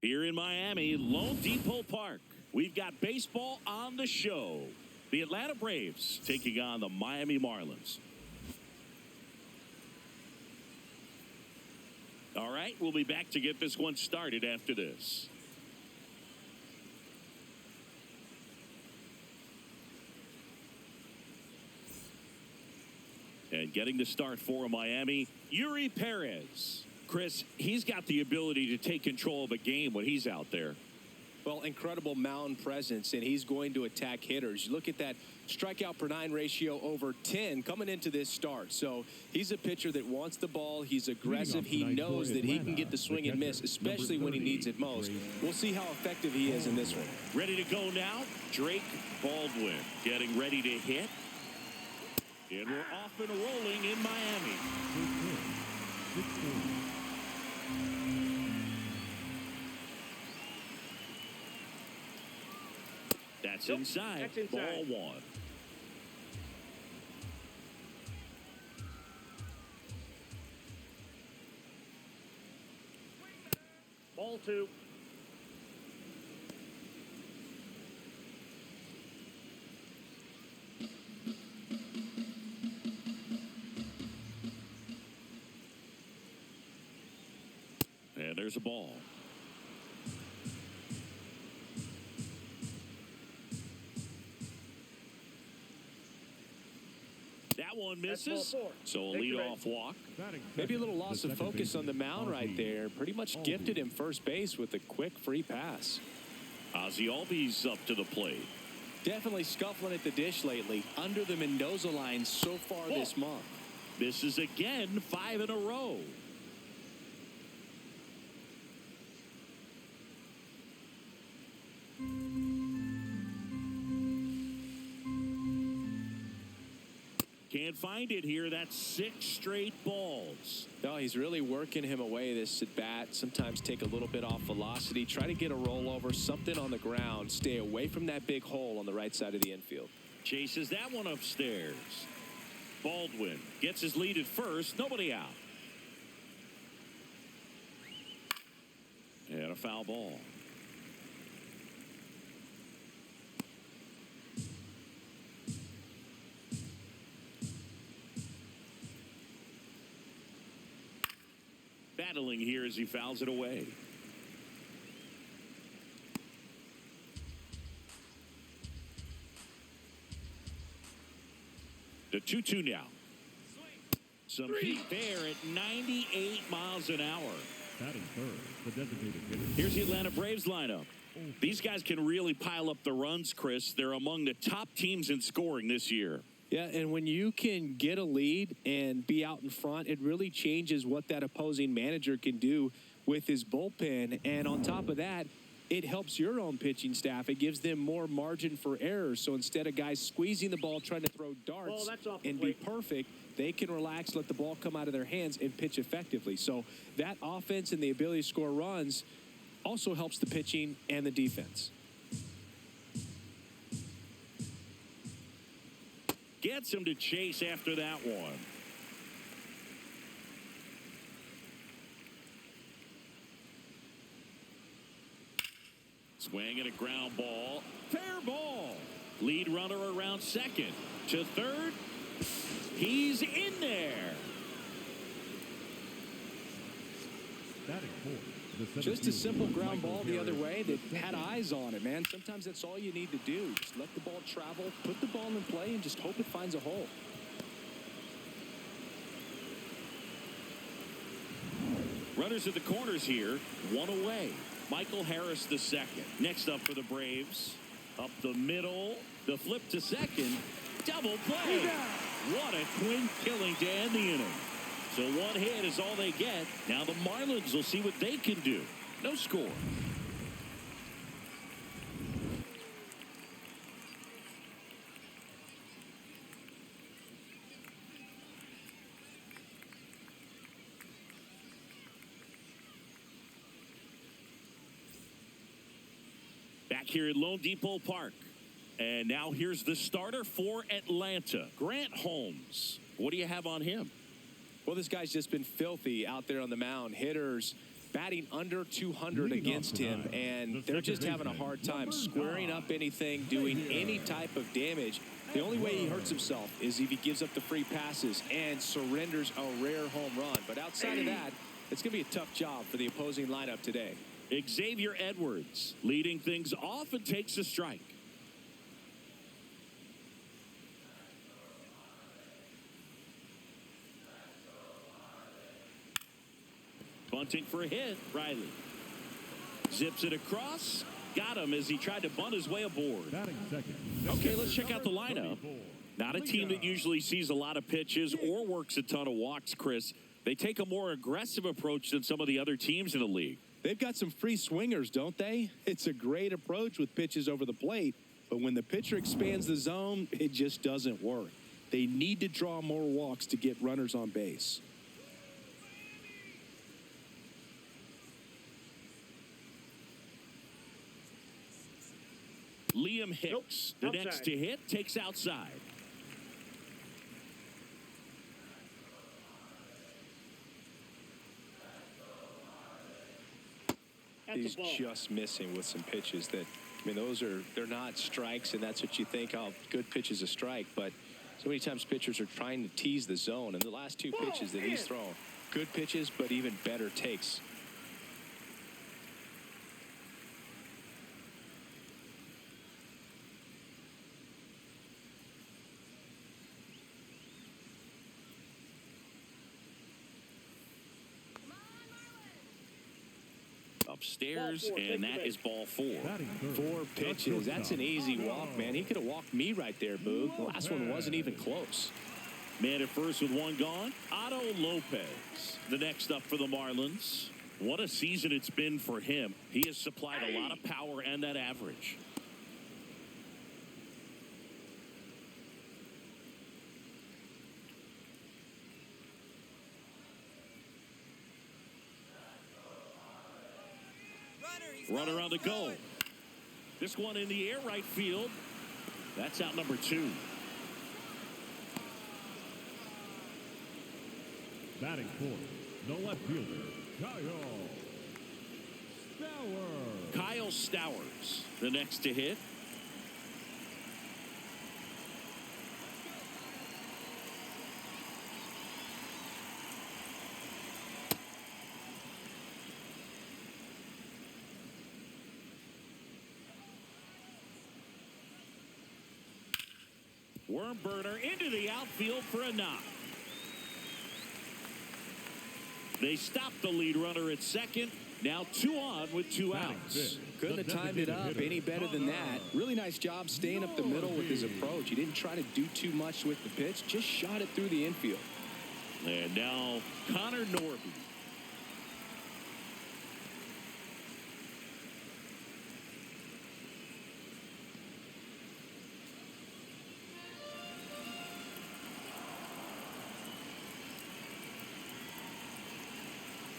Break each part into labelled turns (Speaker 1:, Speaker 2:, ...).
Speaker 1: Here in Miami, Lone Depot Park, we've got baseball on the show. The Atlanta Braves taking on the Miami Marlins. All right, we'll be back to get this one started after this. And getting the start for Miami, Yuri Perez. Chris, he's got the ability to take control of a game when he's out there.
Speaker 2: Well, incredible mound presence, and he's going to attack hitters. You look at that strikeout per 9 ratio over 10 coming into this start. So he's a pitcher that wants the ball. He's aggressive. He knows that he can get the swing and miss, especially when he needs it most. We'll see how effective he is in this one.
Speaker 1: Ready to go now, Drake Baldwin getting ready to hit. And we're off and rolling in Miami. That's inside. Ball one.
Speaker 3: Ball two.
Speaker 1: And there's a ball. That one misses. So a leadoff walk.
Speaker 2: Maybe a little loss of focus on the mound right there. Pretty much gifted him first base with a quick free pass.
Speaker 1: Ozzie Albies up to the plate.
Speaker 2: Definitely scuffling at the dish lately. Under the Mendoza line so far this month.
Speaker 1: This is again 5 in a row. Can't find it here. That's 6 straight balls.
Speaker 2: No, he's really working him away this at bat. Sometimes take a little bit off velocity. Try to get a rollover, something on the ground. Stay away from that big hole on the right side of the infield.
Speaker 1: Chases that one upstairs. Baldwin gets his lead at first. Nobody out. And a foul ball. Battling here as he fouls it away. The 2-2 now. Some heat there at 98 miles an hour. Here's the Atlanta Braves lineup. These guys can really pile up the runs, Chris. They're among the top teams in scoring this year.
Speaker 2: Yeah, and when you can get a lead and be out in front, it really changes what that opposing manager can do with his bullpen. And on top of that, it helps your own pitching staff. It gives them more margin for error. So instead of guys squeezing the ball, trying to throw darts and be perfect, they can relax, let the ball come out of their hands, and pitch effectively. So that offense and the ability to score runs also helps the pitching and the defense.
Speaker 1: Gets him to chase after that one. Swing and a ground ball. Fair ball. Lead runner around second. To third. He's in there.
Speaker 2: Just a simple ground ball the other way that had eyes on it, man. Sometimes that's all you need to do. Just let the ball travel, put the ball in play, and just hope it finds a hole.
Speaker 1: Runners at the corners here, one away. Michael Harris the second. Next up for the Braves. Up the middle. The flip to second. Double play. What a quick killing to end the inning. So one hit is all they get. Now the Marlins will see what they can do. No score. Back here at Lone Depot Park. And now here's the starter for Atlanta, Grant Holmes. What do you have on him?
Speaker 2: Well, this guy's just been filthy out there on the mound. Hitters batting under 200 against him, and they're just having a hard time squaring up anything, doing any type of damage. The only way he hurts himself is if he gives up the free passes and surrenders a rare home run. But outside of that, it's going to be a tough job for the opposing lineup today.
Speaker 1: Xavier Edwards leading things off and takes a strike. Bunting for a hit. Riley zips it across. Got him as he tried to bunt his way aboard. Okay, let's check out the lineup. Not a team that usually sees a lot of pitches or works a ton of walks, Chris. They take a more aggressive approach than some of the other teams in the league.
Speaker 2: They've got some free swingers, don't they? It's a great approach with pitches over the plate, but when the pitcher expands the zone, it just doesn't work. They need to draw more walks to get runners on base.
Speaker 1: Liam Hicks, the next to hit, takes outside.
Speaker 2: He's just missing with some pitches that, I mean, they're not strikes, and that's what you think, oh, good pitch is a strike. But so many times pitchers are trying to tease the zone, and the last two pitches that he's thrown, good pitches, but even better takes.
Speaker 1: Upstairs, and that is ball 4.
Speaker 2: 4 pitches. That's an easy walk, man. He could have walked me right there, Boog. The last one wasn't even close.
Speaker 1: Man at first with one gone. Otto Lopez, the next up for the Marlins. What a season it's been for him. He has supplied a lot of power and that average. Runner on the goal. This one in the air, right field. That's out number 2.
Speaker 4: Batting fourth, the left fielder,
Speaker 1: Kyle Stowers, the next to hit. Worm burner into the outfield for a knock. They stopped the lead runner at second. Now 2 on with 2 outs.
Speaker 2: Couldn't have timed it up any better than that. Really nice job staying up the middle with his approach. He didn't try to do too much with the pitch, just shot it through the infield.
Speaker 1: And now Connor Norby.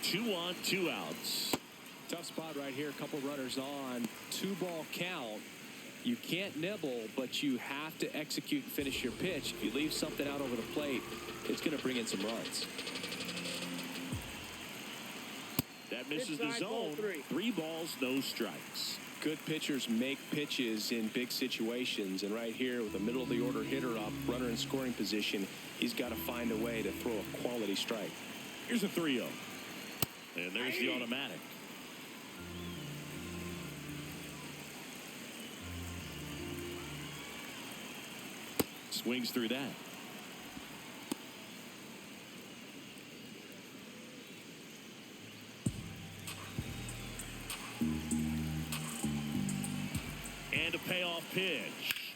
Speaker 1: Two on, 2 outs.
Speaker 2: Tough spot right here. A couple runners on. 2-ball count. You can't nibble, but you have to execute and finish your pitch. If you leave something out over the plate, it's going to bring in some runs.
Speaker 1: That misses the zone. 3 balls, no strikes.
Speaker 2: Good pitchers make pitches in big situations, and right here with a middle of the order hitter up, runner in scoring position, he's got to find a way to throw a quality strike.
Speaker 1: Here's a 3-0. And there's the automatic. Swings through that. And a payoff pitch.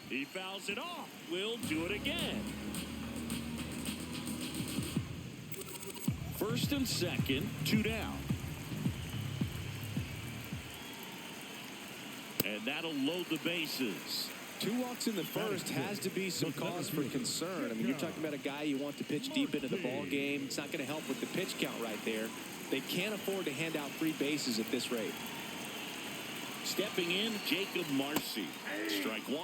Speaker 1: He fouls it off. We'll do it again. First and second, 2 down. And that'll load the bases.
Speaker 2: 2 walks in the first has to be some cause for concern. I mean, you're talking about a guy you want to pitch deep into the ball game. It's not going to help with the pitch count right there. They can't afford to hand out free bases at this rate.
Speaker 1: Stepping in, Jacob Marcy. Strike 1.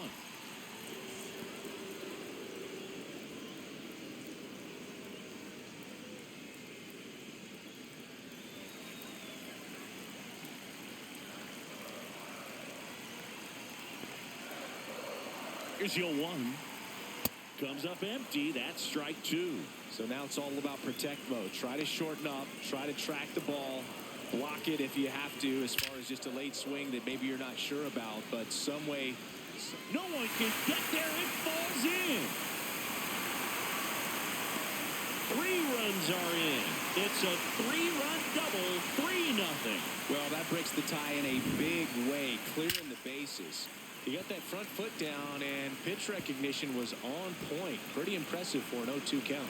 Speaker 1: Here's your 1. Comes up empty. That's strike 2.
Speaker 2: So now it's all about protect mode. Try to shorten up. Try to track the ball. Block it if you have to, as far as just a late swing that maybe you're not sure about. But some way,
Speaker 1: no one can get there. It falls in. 3 runs are in. It's a 3-run double, 3-0.
Speaker 2: Well, that breaks the tie in a big way, clearing the bases. He got that front foot down, and pitch recognition was on point. Pretty impressive for an 0-2 count.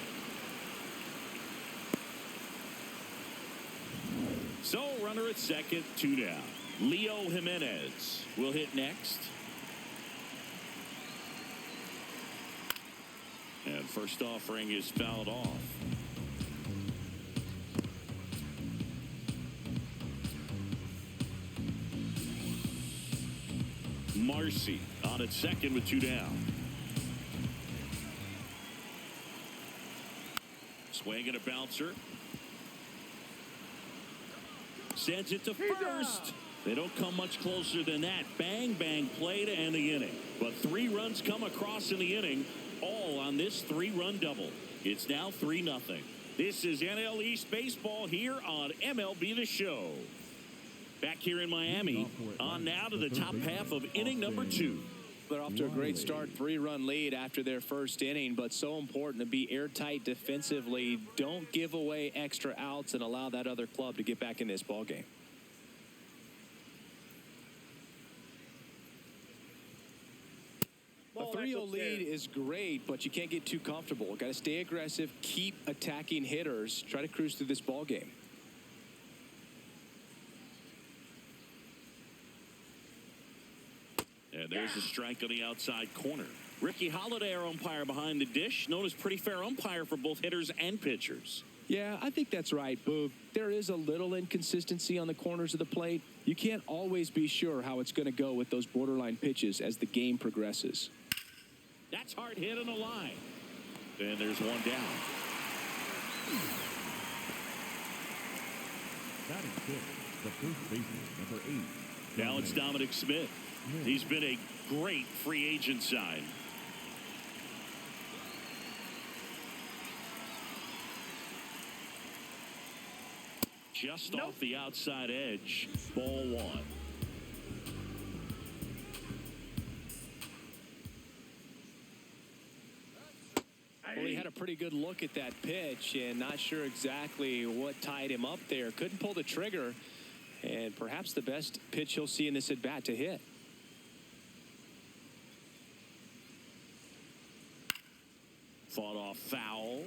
Speaker 1: So, runner at second, 2 down. Leo Jimenez will hit next. And first offering is fouled off. Marcy on at second with 2 down. Swing and a bouncer. Sends it to first. They don't come much closer than that. Bang, bang play to end the inning. But 3 runs come across in the inning, all on this 3-run double. It's now 3-0. This is NL East Baseball here on MLB The Show. Back here in Miami, on now to the top half of inning number 2.
Speaker 2: They're off to a great start, 3-run lead after their first inning, but so important to be airtight defensively. Don't give away extra outs and allow that other club to get back in this ball game. A 3-0 lead is great, but you can't get too comfortable. Got to stay aggressive, keep attacking hitters, try to cruise through this ball game.
Speaker 1: And there's a strike on the outside corner. Ricky Holiday, our umpire behind the dish, known as pretty fair umpire for both hitters and pitchers.
Speaker 2: Yeah, I think that's right, Boog. There is a little inconsistency on the corners of the plate. You can't always be sure how it's going to go with those borderline pitches as the game progresses.
Speaker 1: That's hard hit on the line. And there's 1 down.
Speaker 4: Batting 6th, the first baseman, number 8.
Speaker 1: Now it's Dominic Smith. He's been a great free agent sign. Just off the outside edge. Ball 1.
Speaker 2: Well, he had a pretty good look at that pitch and not sure exactly what tied him up there. Couldn't pull the trigger, and perhaps the best pitch he'll see in this at-bat to hit.
Speaker 1: Fought off foul.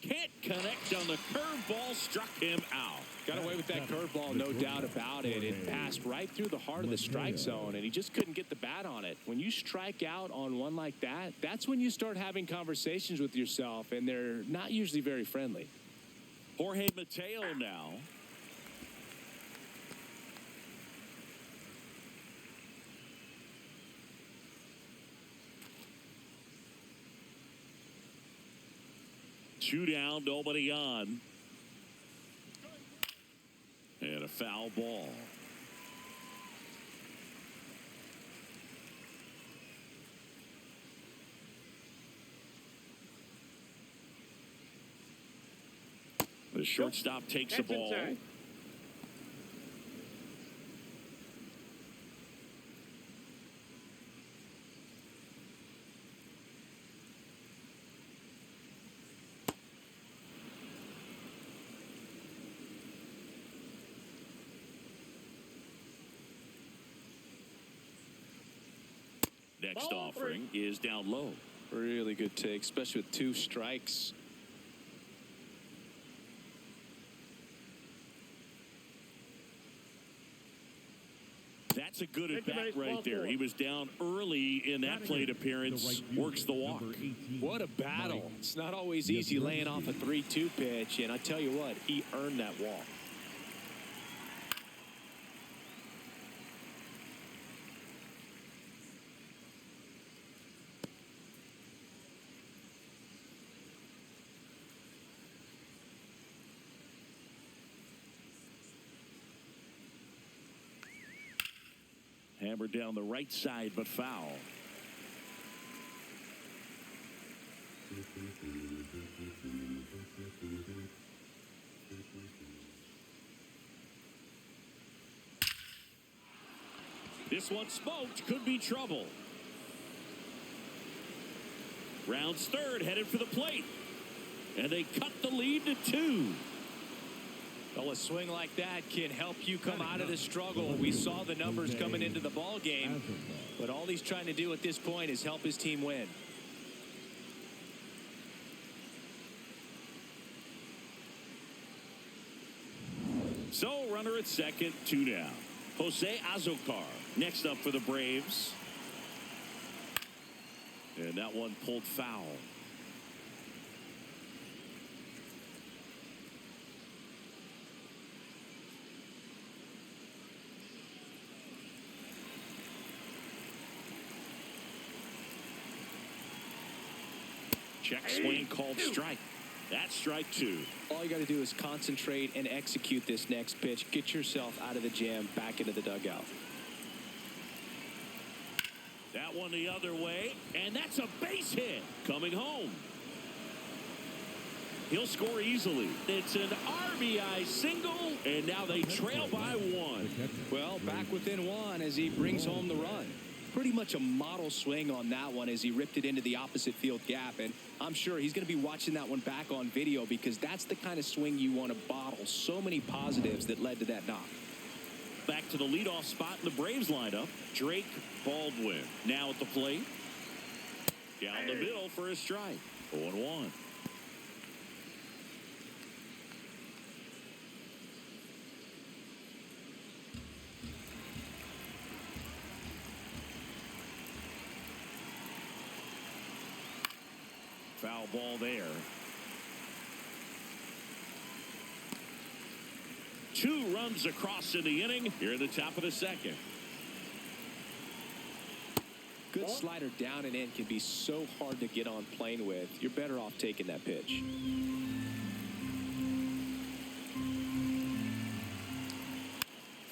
Speaker 1: Can't connect on the curveball, struck him out.
Speaker 2: Got away with that curveball, no doubt about it. It passed right through the heart of the strike zone, and he just couldn't get the bat on it. When you strike out on one like that, that's when you start having conversations with yourself, and they're not usually very friendly.
Speaker 1: Jorge Mateo now. Two down, nobody on. And a foul ball. The shortstop takes the ball. Next offering is down low.
Speaker 2: Really good take, especially with 2 strikes.
Speaker 1: That's a good at-bat right there. He was down early in that plate appearance. Works the walk.
Speaker 2: What a battle. It's not always easy laying off a 3-2 pitch, and I tell you what, he earned that walk.
Speaker 1: Hammered down the right side, but foul. This one smoked, could be trouble. Rounds third, headed for the plate. And they cut the lead to 2.
Speaker 2: Well, a swing like that can help you come out of the struggle. We saw the numbers coming into the ball game, but all he's trying to do at this point is help his team win.
Speaker 1: So, runner at second, 2 down. Jose Azocar next up for the Braves. And that one pulled foul. Check swing called strike. That's strike 2.
Speaker 2: All you got to do is concentrate and execute this next pitch. Get yourself out of the jam, back into the dugout.
Speaker 1: That one the other way, and that's a base hit coming home. He'll score easily. It's an RBI single, and now they trail by 1.
Speaker 2: Well, back within 1 as he brings home the run. Pretty much a model swing on that one as he ripped it into the opposite field gap, and I'm sure he's going to be watching that one back on video because that's the kind of swing you want to bottle. So many positives that led to that knock.
Speaker 1: Back to the leadoff spot in the Braves lineup, Drake Baldwin. Now at the plate. Down the middle for a strike. 0-1. Foul ball there. 2 runs across in the inning here in the top of the second.
Speaker 2: Good slider down and in can be so hard to get on plane with. You're better off taking that pitch.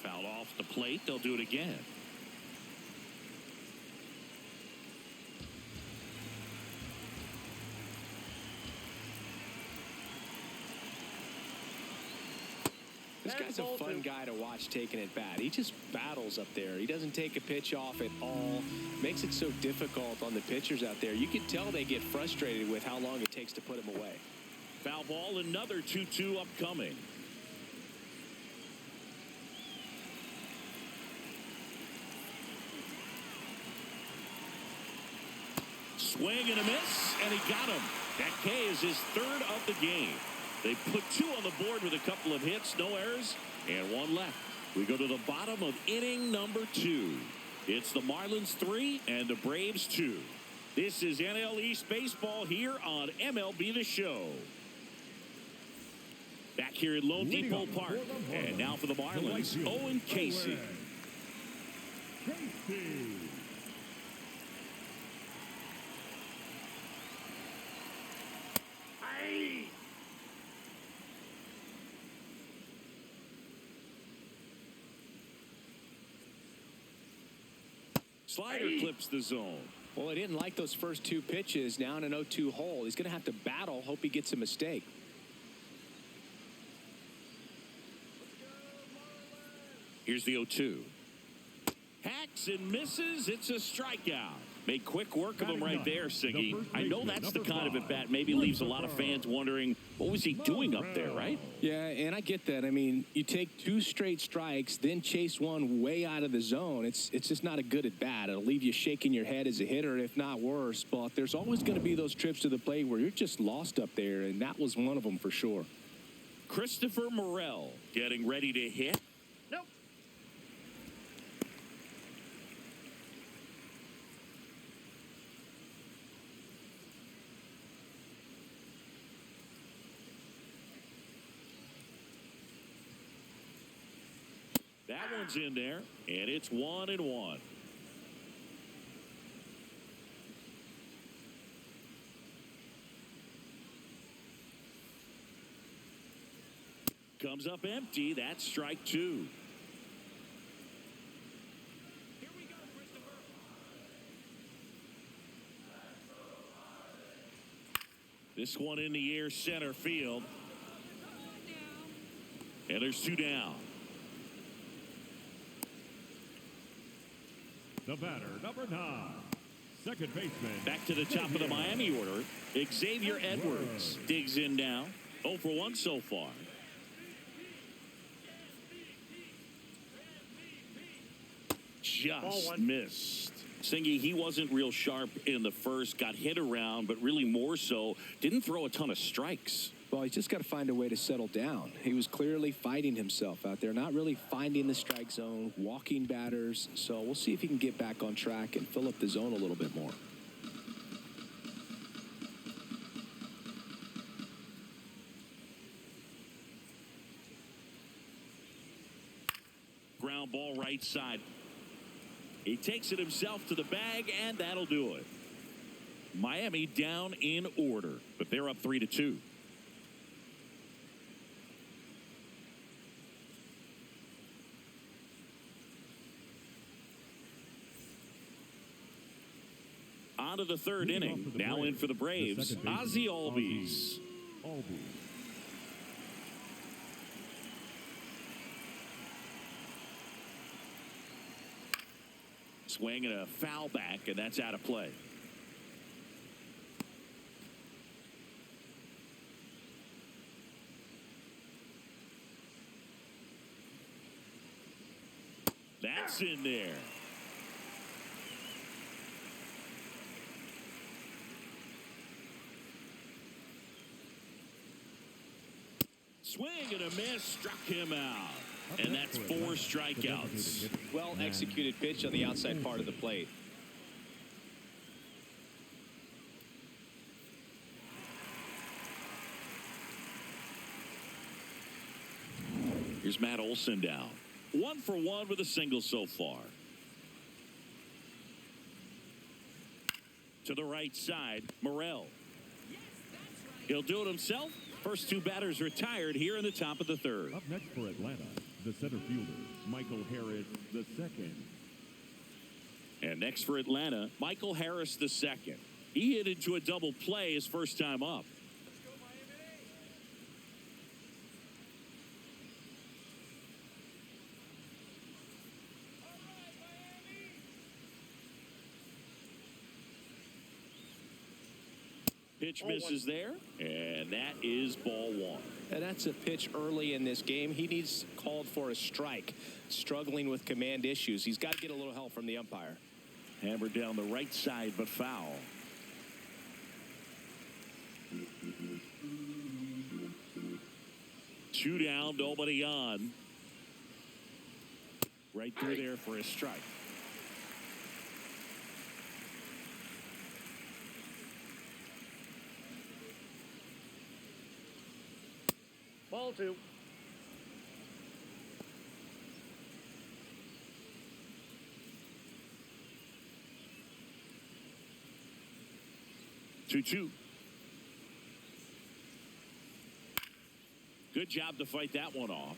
Speaker 1: Foul off the plate. They'll do it again.
Speaker 2: This guy's a fun guy to watch taking it bat. He just battles up there. He doesn't take a pitch off at all. Makes it so difficult on the pitchers out there. You can tell they get frustrated with how long it takes to put him away.
Speaker 1: Foul ball, another 2-2 upcoming. Swing and a miss, and he got him. That K is his 3rd of the game. They put 2 on the board with a couple of hits, no errors, and 1 left. We go to the bottom of inning number 2. It's the Marlins 3 and the Braves 2. This is NL East Baseball here on MLB The Show. Back here at Lone Depot Park. And now for the Marlins, Owen Casey. Slider clips the zone.
Speaker 2: Well, he didn't like those first 2 pitches. Now in an 0-2 hole. He's going to have to battle. Hope he gets a mistake.
Speaker 1: Here's the 0-2. Hacks and misses. It's a strikeout. Made quick work of him right there, Siggy. I know that's the kind of at-bat maybe leaves a lot of fans wondering, what was he doing up there, right?
Speaker 2: Yeah, and I get that. I mean, you take 2 straight strikes, then chase one way out of the zone. It's just not a good at-bat. It'll leave you shaking your head as a hitter, if not worse. But there's always going to be those trips to the plate where you're just lost up there, and that was one of them for sure.
Speaker 1: Christopher Morel getting ready to hit.
Speaker 3: Nope.
Speaker 1: That one's in there, and it's 1-1. Comes up empty. That's strike 2.
Speaker 2: Here we go.
Speaker 1: This one in the air, center field. And there's 2 down.
Speaker 4: The batter, number 9, second baseman.
Speaker 1: Back to the top of the Miami order. Xavier Edwards digs in now. 0 for 1 so far. Just missed. Singy, he wasn't real sharp in the first, got hit around, but really more so, didn't throw a ton of strikes.
Speaker 2: Well, he's just got to find a way to settle down. He was clearly fighting himself out there, not really finding the strike zone, walking batters. So we'll see if he can get back on track and fill up the zone a little bit more.
Speaker 1: Ground ball right side. He takes it himself to the bag, and that'll do it. Miami down in order, but they're up 3-2. On to the third inning. Now in for the Braves, Ozzie Albies. Swing and a foul back, and that's out of play. That's in there. Swing and a miss, struck him out. And that's 4 strikeouts.
Speaker 2: Well executed pitch on the outside part of the plate.
Speaker 1: Here's Matt Olson down. 1 for 1 with a single so far. To the right side, Morel. He'll do it himself. First 2 batters retired here in the top of the third.
Speaker 4: Up next for Atlanta, the center fielder, Michael Harris II.
Speaker 1: And next for Atlanta, Michael Harris II. He hit into a double play his first time up. Pitch misses there, and that is ball 1.
Speaker 2: And that's a pitch early in this game. He needs called for a strike. Struggling with command issues. He's got to get a little help from the umpire.
Speaker 1: Hammered down the right side, but foul. Two down, nobody on. Right through there for a strike.
Speaker 3: Ball 2.
Speaker 1: Two. Good job to fight that one off.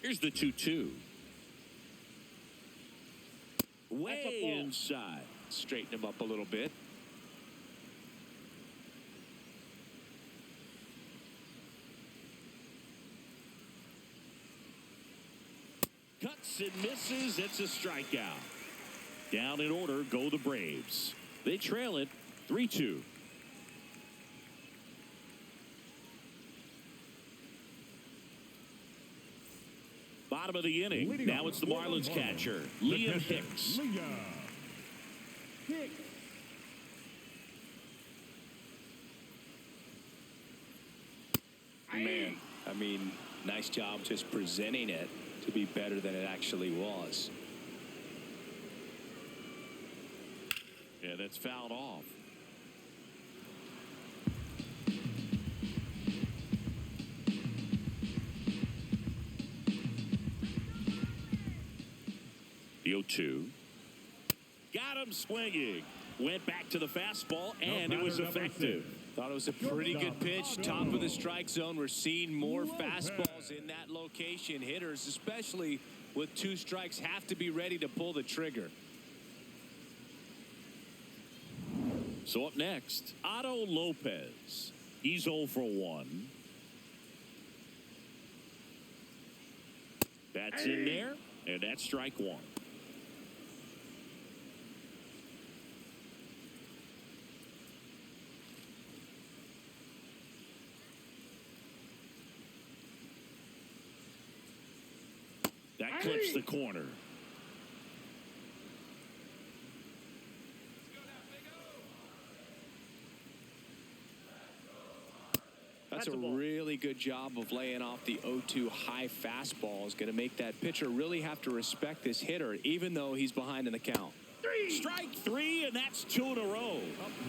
Speaker 1: Here's the 2-2. Way inside.
Speaker 2: Straighten him up a little bit.
Speaker 1: Cuts and misses. It's a strikeout. Down in order go the Braves. They trail it 3-2. Bottom of the inning. Now it's the Marlins catcher, Liam Hicks.
Speaker 2: Man, I mean, nice job just presenting it to be better than it actually was.
Speaker 1: Yeah, that's fouled off. The 0-2. Got him swinging. Went back to the fastball, and it was effective.
Speaker 2: Thought it was a pretty good pitch. Top of the strike zone. We're seeing more fastballs balls in that location. Hitters, especially with 2 strikes, have to be ready to pull the trigger.
Speaker 1: So up next, Otto Lopez. He's 0 for 1. That's in there, and that's strike 1. That clips the corner.
Speaker 2: That's a really good job of laying off the 0-2 high fastball. Is going to make that pitcher really have to respect this hitter, even though he's behind in the count.
Speaker 1: Strike 3, and that's 2 in a row.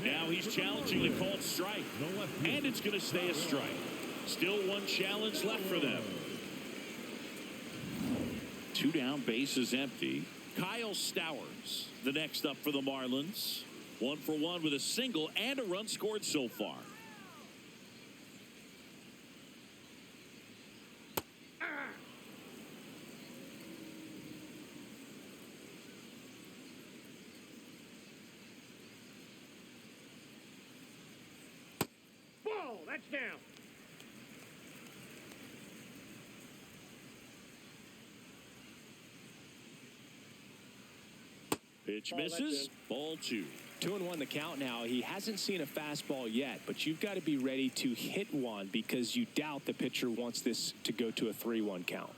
Speaker 1: Now he's challenging the called strike, and it's going to stay a strike. Still 1 challenge left for them. 2 down, bases empty. Kyle Stowers, the next up for the Marlins. 1 for 1 with a single and a run scored so far.
Speaker 3: Ball, that's down.
Speaker 1: Pitch misses. Ball 2.
Speaker 2: 2-1 the count now. He hasn't seen a fastball yet, but you've got to be ready to hit one because you doubt the pitcher wants this to go to a 3-1 count.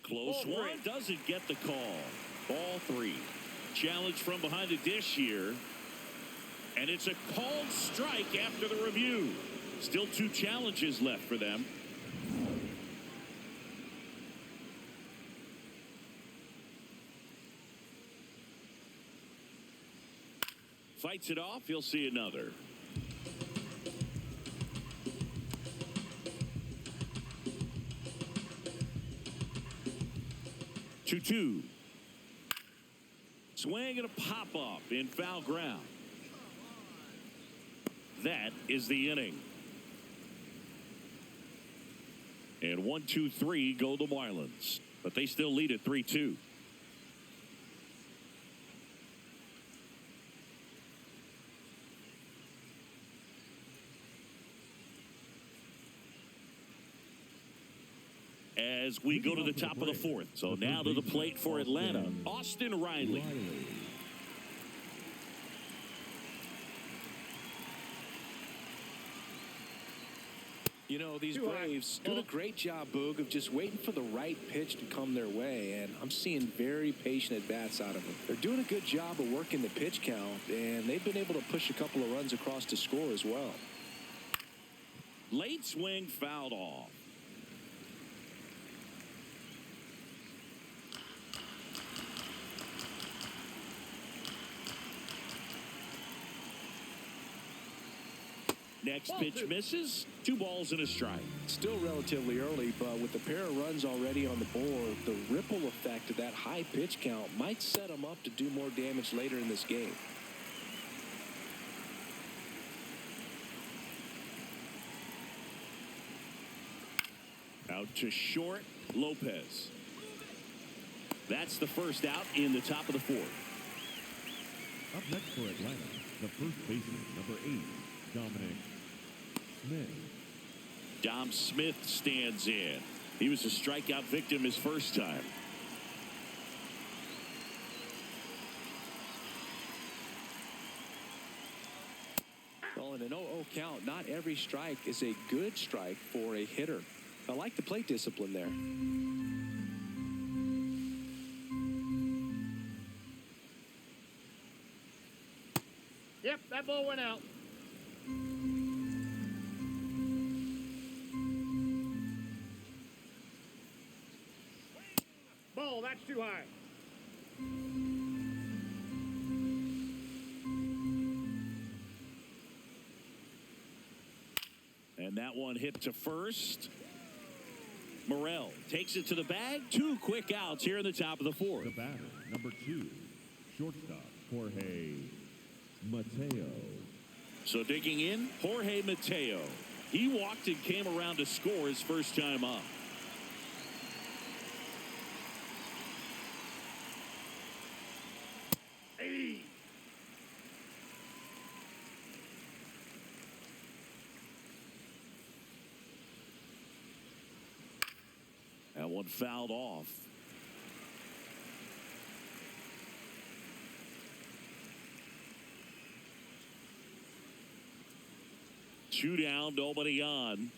Speaker 1: Close one. Doesn't get the call. Ball 3. Challenge from behind the dish here. And it's a called strike after the review. Still 2 challenges left for them. Fights it off. He'll see another. Two. Swing and a pop-up in foul ground. That is the inning. And 1, 2, 3 go the Marlins. But they still lead at 3-2. As we go to the top of the 4th. So now to the plate for Atlanta, Austin Riley.
Speaker 2: You know, these Braves doing a great job, Boog, of just waiting for the right pitch to come their way, and I'm seeing very patient at-bats out of them. They're doing a good job of working the pitch count, and they've been able to push a couple of runs across to score as well.
Speaker 1: Late swing fouled off. Next pitch misses. 2 balls and a strike.
Speaker 2: Still relatively early, but with a pair of runs already on the board, the ripple effect of that high pitch count might set them up to do more damage later in this game.
Speaker 1: Out to short, Lopez. That's the first out in the top of the 4th.
Speaker 4: Up next for Atlanta, the first baseman, number 8, Dominic Smith.
Speaker 1: Dom Smith stands in. He was a strikeout victim his first time.
Speaker 2: Well, in an 0-0 count, not every strike is a good strike for a hitter. I like the plate discipline there.
Speaker 3: Yep, that ball went out. Ball, that's too high.
Speaker 1: And that one hit to first. Morel takes it to the bag. 2 quick outs here in the top of the 4th.
Speaker 4: The batter, number 2, shortstop, Jorge Mateo.
Speaker 1: So digging in, Jorge Mateo. He walked and came around to score his first time up. That one fouled off. Two down, nobody on.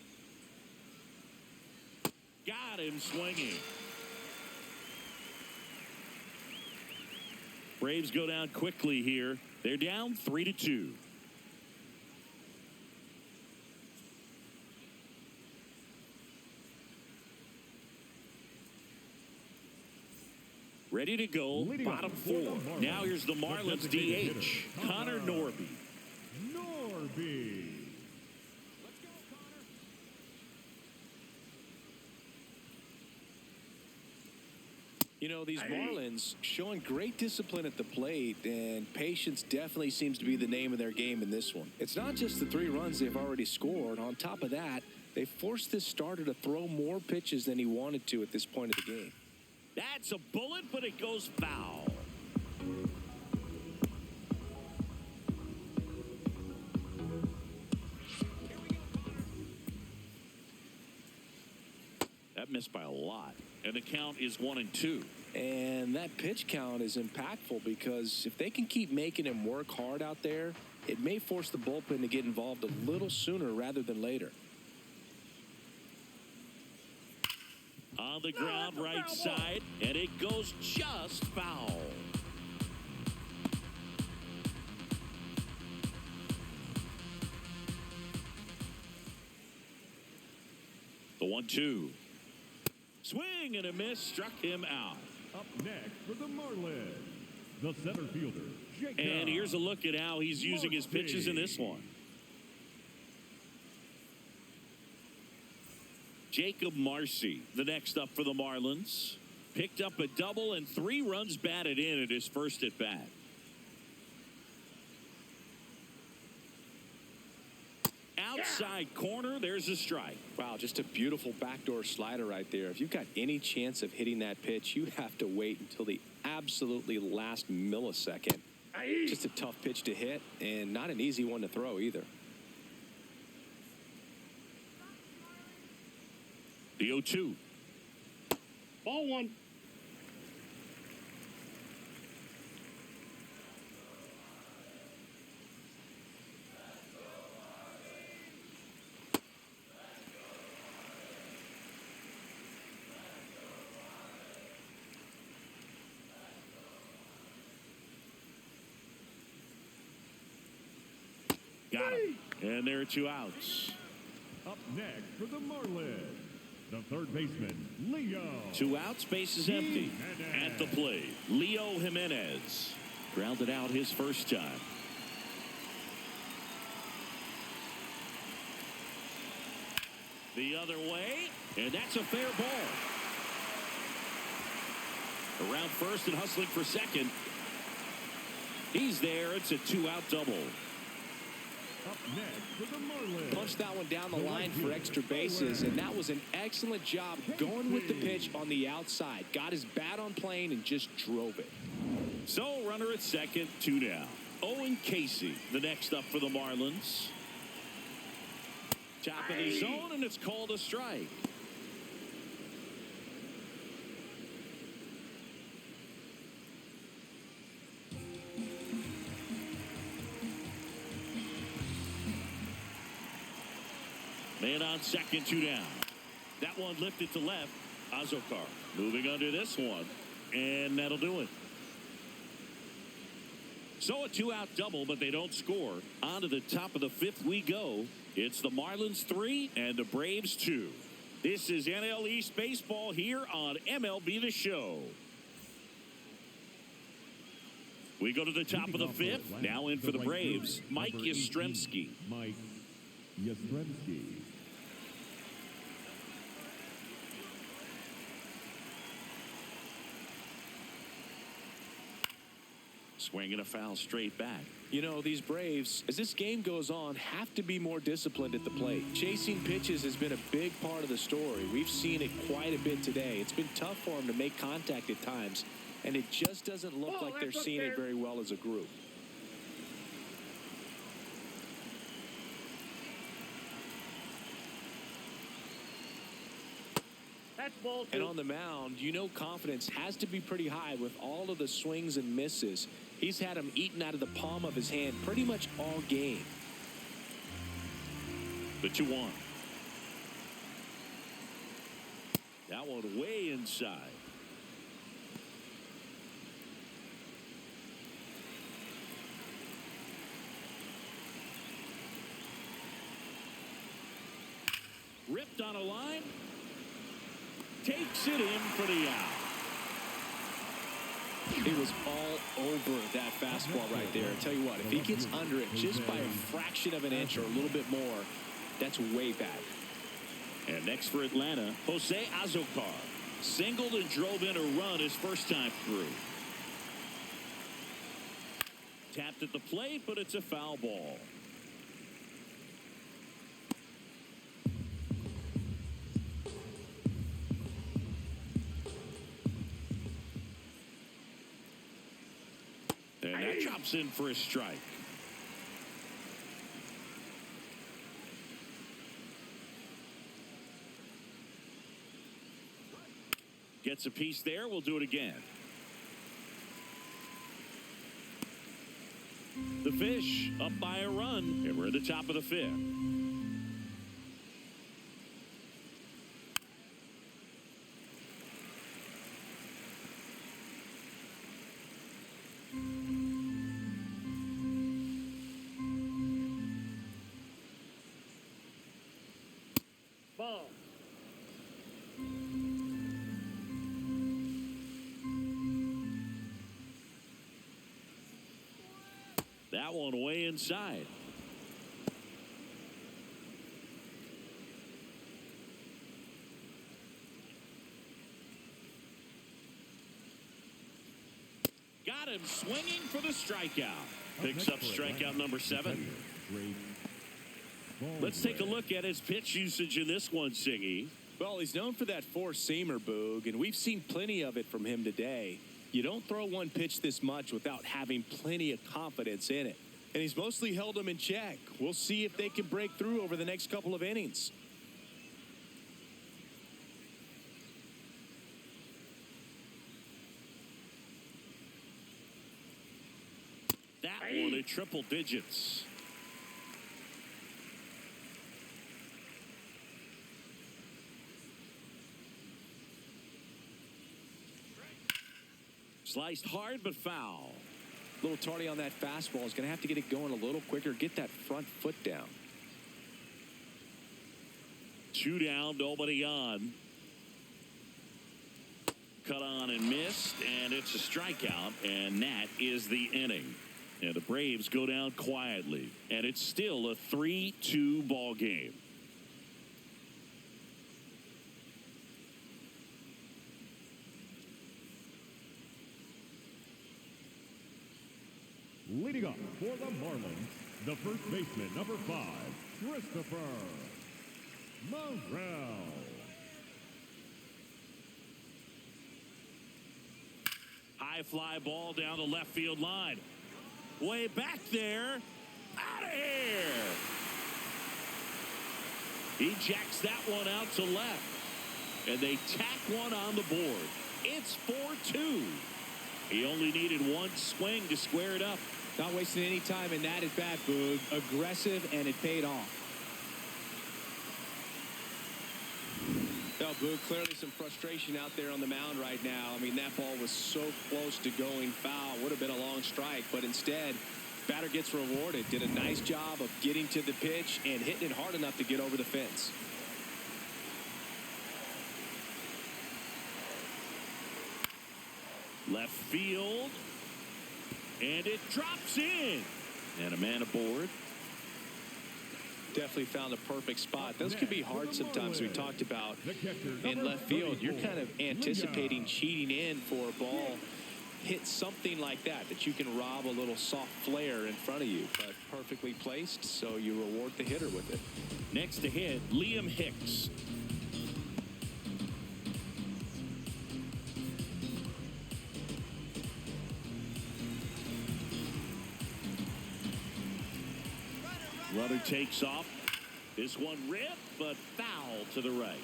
Speaker 1: Got him swinging. Braves go down quickly here. They're down 3-2. Ready to go, bottom four. Now here's the Marlins DH, Connor Norby.
Speaker 4: Norby.
Speaker 2: You know, these Marlins showing great discipline at the plate, and patience definitely seems to be the name of their game in this one. It's not just the 3 runs they've already scored. On top of that, they forced this starter to throw more pitches than he wanted to at this point of the game.
Speaker 1: That's a bullet, but it goes foul. That missed by a lot. And the count is 1-2.
Speaker 2: And that pitch count is impactful because if they can keep making him work hard out there, it may force the bullpen to get involved a little sooner rather than later.
Speaker 1: On the ground, right side, and it goes just foul. The 1-2. Swing and a miss, struck him out.
Speaker 4: Up next for the Marlins, the center fielder, Jacob.
Speaker 1: And here's a look at how he's using his pitches in this one. Jacob Marcy, the next up for the Marlins. Picked up a double and 3 runs batted in at his first at bat. Outside corner, there's a strike.
Speaker 2: Wow, just a beautiful backdoor slider right there. If you've got any chance of hitting that pitch, you have to wait until the absolutely last millisecond. Just a tough pitch to hit and not an easy one to throw either.
Speaker 1: The 0-2.
Speaker 3: Ball 1.
Speaker 1: Got him. And there are 2 outs.
Speaker 4: Up next for the Marlins, the third baseman, Leo.
Speaker 1: 2 outs, base is empty. At the plate, Leo Jimenez. Grounded out his first time. The other way, and that's a fair ball. Around first and hustling for second. He's there. It's a 2-out double.
Speaker 4: Up next for the Marlins.
Speaker 2: Punched that one down the line for extra bases, and that was an excellent job going with the pitch on the outside. Got his bat on plane and just drove it.
Speaker 1: So runner at second, 2 down. Owen Casey, the next up for the Marlins. Top of the zone, and it's called a strike. Man on second, 2 down. That one lifted to left. Azokar moving under this one, and that'll do it. So a 2-out double, but they don't score. On to the top of the 5th we go. It's the Marlins 3 and the Braves 2. This is NL East Baseball here on MLB The Show. We go to the top of the 5th. Now in for the Braves, Mike Yastrzemski.
Speaker 4: Mike Yastrzemski.
Speaker 1: Swinging a foul straight back.
Speaker 2: You know, these Braves, as this game goes on, have to be more disciplined at the plate. Chasing pitches has been a big part of the story. We've seen it quite a bit today. It's been tough for them to make contact at times, and it just doesn't look like they're seeing it very well as a group. And on the mound, you know confidence has to be pretty high with all of the swings and misses. He's had them eaten out of the palm of his hand pretty much all game.
Speaker 1: The 2-1. That one way inside. Ripped on a line. Takes it in for the out.
Speaker 2: It was all over that fastball right there. I tell you what, if he gets under it just by a fraction of an inch or a little bit more, that's way back.
Speaker 1: And next for Atlanta, Jose Azocar. Singled and drove in a run his first time through. Tapped at the plate, but it's a foul ball. And that drops in for a strike. Gets a piece there. We'll do it again. The Fish up by a run, and we're at the top of the 5th.
Speaker 3: Ball.
Speaker 1: That one way inside. Got him swinging for the strikeout. Picks up strikeout number 7. Let's take a look at his pitch usage in this one, Siggy.
Speaker 2: Well, he's known for that four-seamer, Boog, and we've seen plenty of it from him today. You don't throw one pitch this much without having plenty of confidence in it. And he's mostly held them in check. We'll see if they can break through over the next couple of innings.
Speaker 1: That one at triple digits. Sliced hard but foul.
Speaker 2: A little tardy on that fastball. Is going to have to get it going a little quicker. Get that front foot down.
Speaker 1: 2 down, nobody on. Cut on and missed, and it's a strikeout, and that is the inning. And the Braves go down quietly, and it's still a 3-2 ball game.
Speaker 4: Leading up for the Marlins, the first baseman, number 5, Christopher Morel.
Speaker 1: High fly ball down the left field line. Way back there. Out of here. He jacks that one out to left. And they tack one on the board. It's 4-2. He only needed one swing to square it up.
Speaker 2: Not wasting any time in that at bat, Boog. Aggressive, and it paid off. Well, Boog, clearly some frustration out there on the mound right now. I mean, that ball was so close to going foul. Would have been a long strike, but instead, batter gets rewarded. Did a nice job of getting to the pitch and hitting it hard enough to get over the fence.
Speaker 1: Left field. And it drops in. And a man aboard.
Speaker 2: Definitely found a perfect spot. Those could be hard sometimes. We talked about in left field. You're kind of anticipating cheating in for a ball hit something like that, that you can rob a little soft flare in front of you, but perfectly placed, so you reward the hitter with it.
Speaker 1: Next to hit, Liam Hicks. Runner takes off. This one ripped, but foul to the right.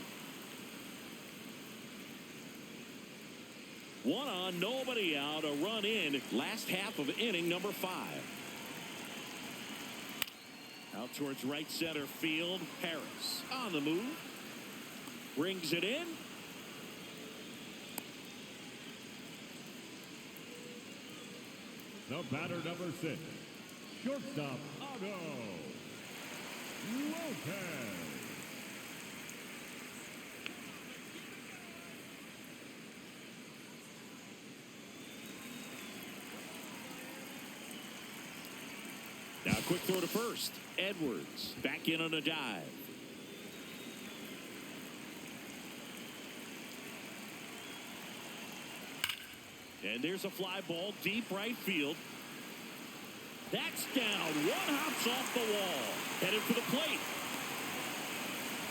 Speaker 1: One on, nobody out, a run in. Last half of inning number 5. Out towards right center field. Harris on the move. Brings it in.
Speaker 4: The batter, number 6, shortstop, Otto Lopez.
Speaker 1: Now a quick throw to first. Edwards back in on a dive. And there's a fly ball deep right field. That's down. One hops off the wall. Headed for the plate.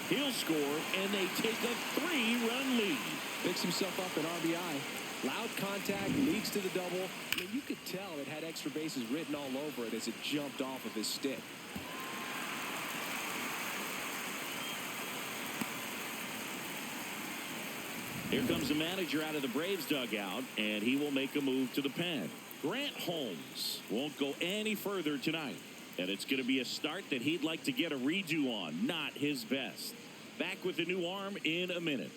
Speaker 1: He'll score, and they take a 3-run lead.
Speaker 2: Picks himself up an RBI. Loud contact, leads to the double. I mean, you could tell it had extra bases written all over it as it jumped off of his stick.
Speaker 1: Here comes the manager out of the Braves dugout, and he will make a move to the pen. Grant Holmes won't go any further tonight, and it's going to be a start that he'd like to get a redo on. Not his best. Back with the new arm in a minute.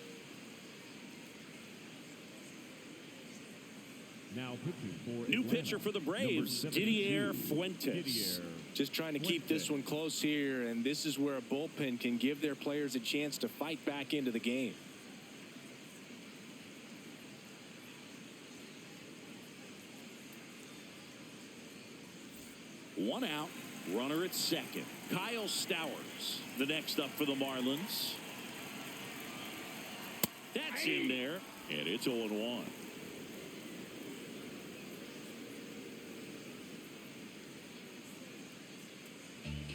Speaker 4: Now pitching for
Speaker 1: New
Speaker 4: Atlanta,
Speaker 1: pitcher for the Braves, Didier Fuentes.
Speaker 2: Just trying to keep this one close here, and this is where a bullpen can give their players a chance to fight back into the game.
Speaker 1: One out, runner at second. Kyle Stowers, the next up for the Marlins. That's in there, and it's 0-1.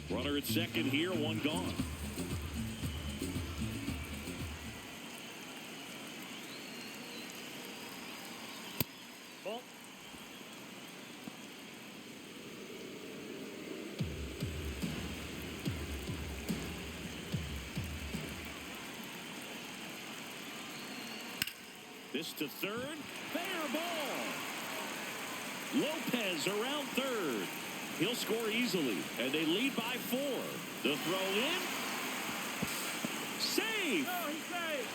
Speaker 1: Runner at second here, one gone.
Speaker 3: Ball.
Speaker 1: This to third. Fair ball. Lopez around third. He'll score easily, and they lead by 4. The throw in. Save.
Speaker 3: No, he's safe.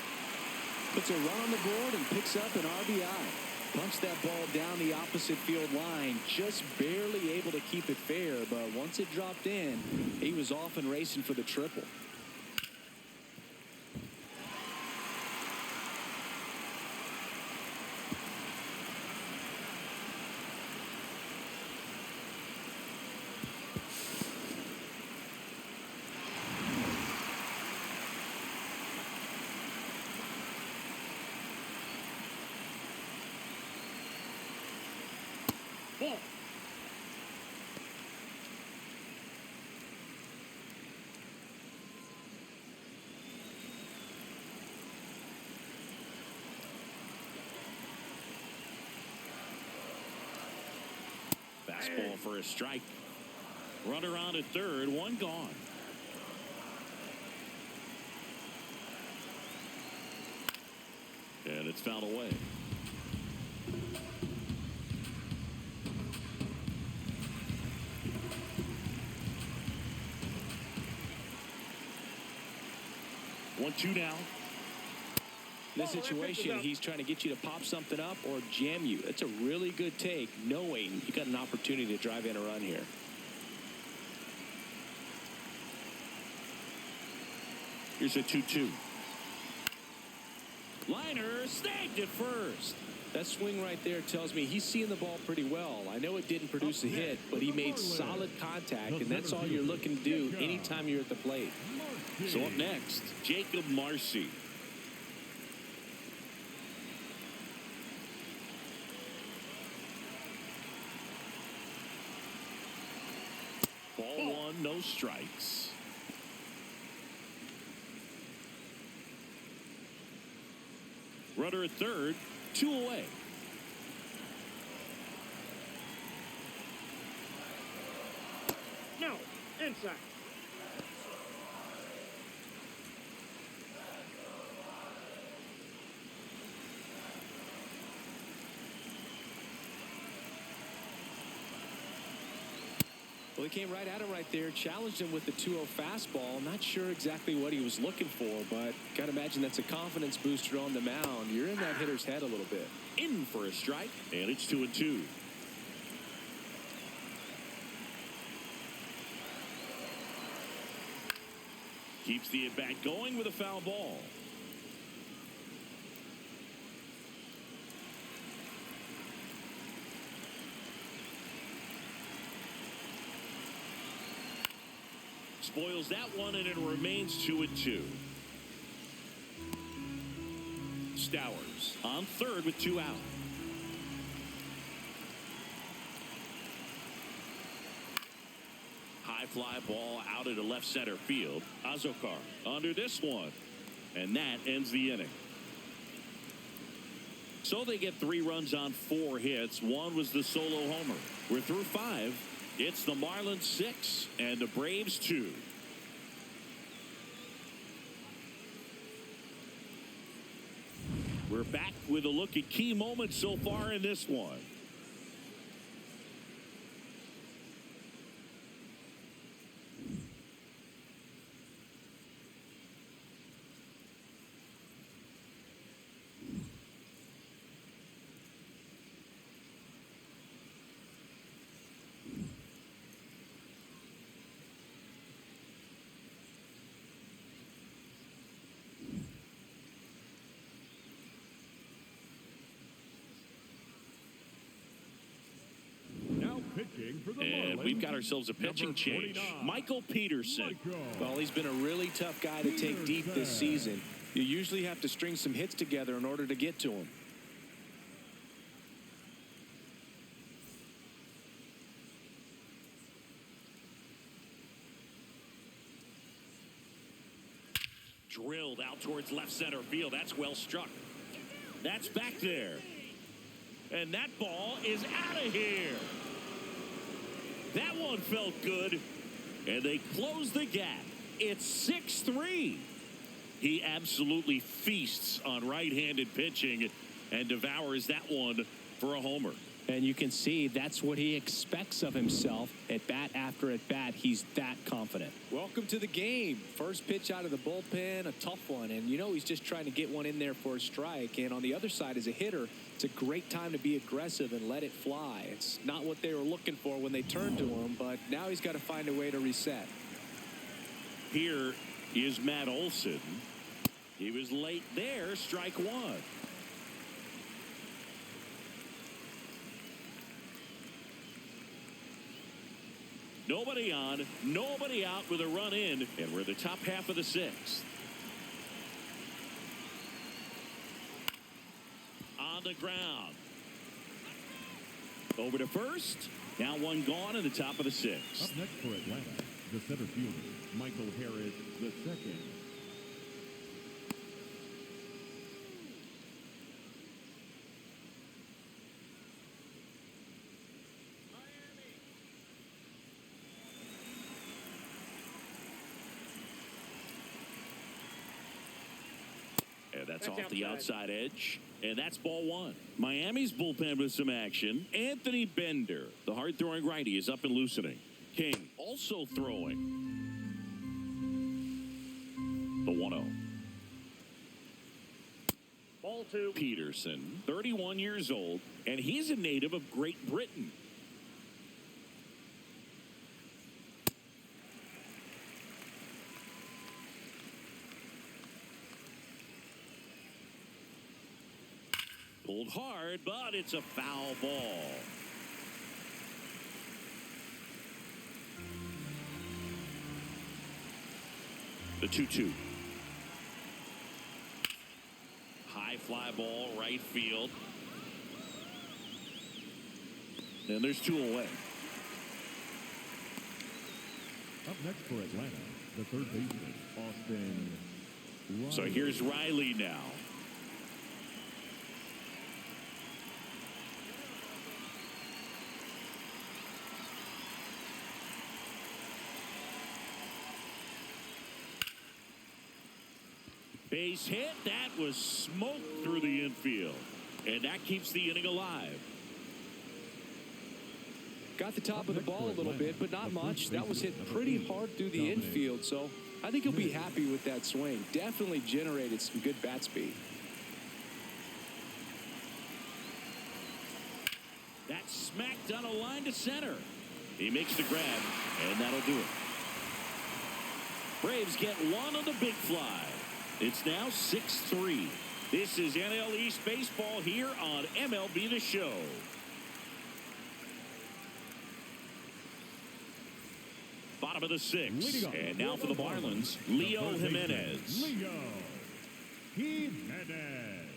Speaker 2: Puts a run on the board and picks up an RBI. Punched that ball down the opposite field line, just barely able to keep it fair, but once it dropped in, he was off and racing for the triple.
Speaker 3: Ball.
Speaker 1: Fastball for a strike. Runner on at third, one gone. And it's fouled away. One-two now.
Speaker 2: In this situation, he's trying to get you to pop something up or jam you. It's a really good take, knowing you got an opportunity to drive in a run here.
Speaker 1: Here's a 2-2. Liner snagged it first.
Speaker 2: That swing right there tells me he's seeing the ball pretty well. I know it didn't produce a hit, but he made solid contact, and that's all you're looking to do anytime you're at the plate.
Speaker 1: So up next, Jacob Marcy. 1, no strikes. Runner at third, 2 away.
Speaker 3: No. Inside.
Speaker 2: Well, he came right at him right there, challenged him with the 2-0 fastball. Not sure exactly what he was looking for, but got to imagine that's a confidence booster on the mound. You're in that hitter's head a little bit.
Speaker 1: In for a strike, and it's 2-2. Keeps the at-bat going with a foul ball. Spoils that one, and it remains 2-2. Stowers on third with 2 out. High fly ball out into left center field. Azokar under this one, and that ends the inning. So they get 3 runs on 4 hits. 1 was the solo homer. We're through 5. It's the Marlins 6 and the Braves 2. We're back with a look at key moments so far in this one.
Speaker 4: Pitching for the
Speaker 1: And
Speaker 4: Marlins,
Speaker 1: we've got ourselves a pitching
Speaker 4: number
Speaker 1: change.
Speaker 4: 49,
Speaker 1: Michael Peterson.
Speaker 2: Well, he's been a really tough guy to take deep this season. You usually have to string some hits together in order to get to him.
Speaker 1: Drilled out towards left center field. That's well struck. That's back there. And that ball is out of here. That one felt good. And they close the gap. It's 6-3. He absolutely feasts on right-handed pitching and devours that one for a homer.
Speaker 2: And you can see that's what he expects of himself at bat after at bat. He's that confident. Welcome to the game. First pitch out of the bullpen, a tough one. And you know he's just trying to get one in there for a strike. And on the other side, as a hitter, it's a great time to be aggressive and let it fly. It's not what they were looking for when they turned to him, but now he's got to find a way to reset.
Speaker 1: Here is Matt Olson. He was late there, strike 1. Nobody on, nobody out with a run in, and we're the top half of the 6th. On the ground. Over to first. Now one gone in the top of the 6th.
Speaker 4: Up next for Atlanta, the center fielder, Michael Harris II.
Speaker 1: And that's off the outside edge. And that's ball 1. Miami's bullpen with some action. Anthony Bender, the hard-throwing righty, is up and loosening. King also throwing. The 1-0.
Speaker 3: Ball 2.
Speaker 1: Peterson, 31 years old, and he's a native of Great Britain. Pulled hard, but it's a foul ball. The 2-2. High fly ball, right field. And there's 2 away.
Speaker 4: Up next for Atlanta, the third baseman, Austin Riley.
Speaker 1: So here's Riley now. Base hit. That was smoked through the infield. And that keeps the inning alive.
Speaker 2: Got the top of the ball a little bit, but not much. That was hit pretty hard through the infield, so I think he'll be happy with that swing. Definitely generated some good bat speed.
Speaker 1: That's smacked on a line to center. He makes the grab, and that'll do it. Braves get one on the big fly. It's now 6-3. This is NL East Baseball here on MLB The Show. Bottom of the sixth. And now for the Marlins, Leo Jimenez.
Speaker 4: Leo Jimenez.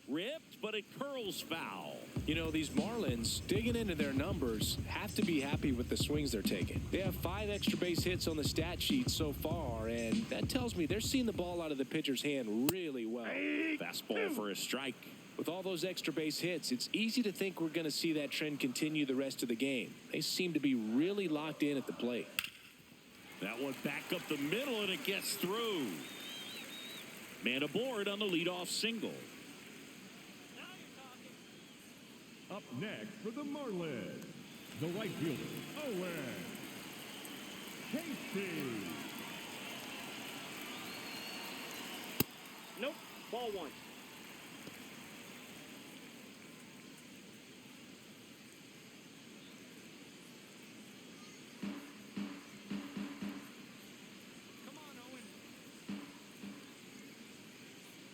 Speaker 1: Ripped, but it curls foul.
Speaker 2: You know, these Marlins, digging into their numbers, have to be happy with the swings they're taking. They have 5 extra base hits on the stat sheet so far, and that tells me they're seeing the ball out of the pitcher's hand really well.
Speaker 1: Fastball for a strike.
Speaker 2: With all those extra base hits, it's easy to think we're going to see that trend continue the rest of the game. They seem to be really locked in at the plate.
Speaker 1: That one back up the middle, and it gets through. Man aboard on the leadoff single.
Speaker 4: Up next for the Marlins, the right fielder, Owen Casey.
Speaker 3: Nope. Ball 1.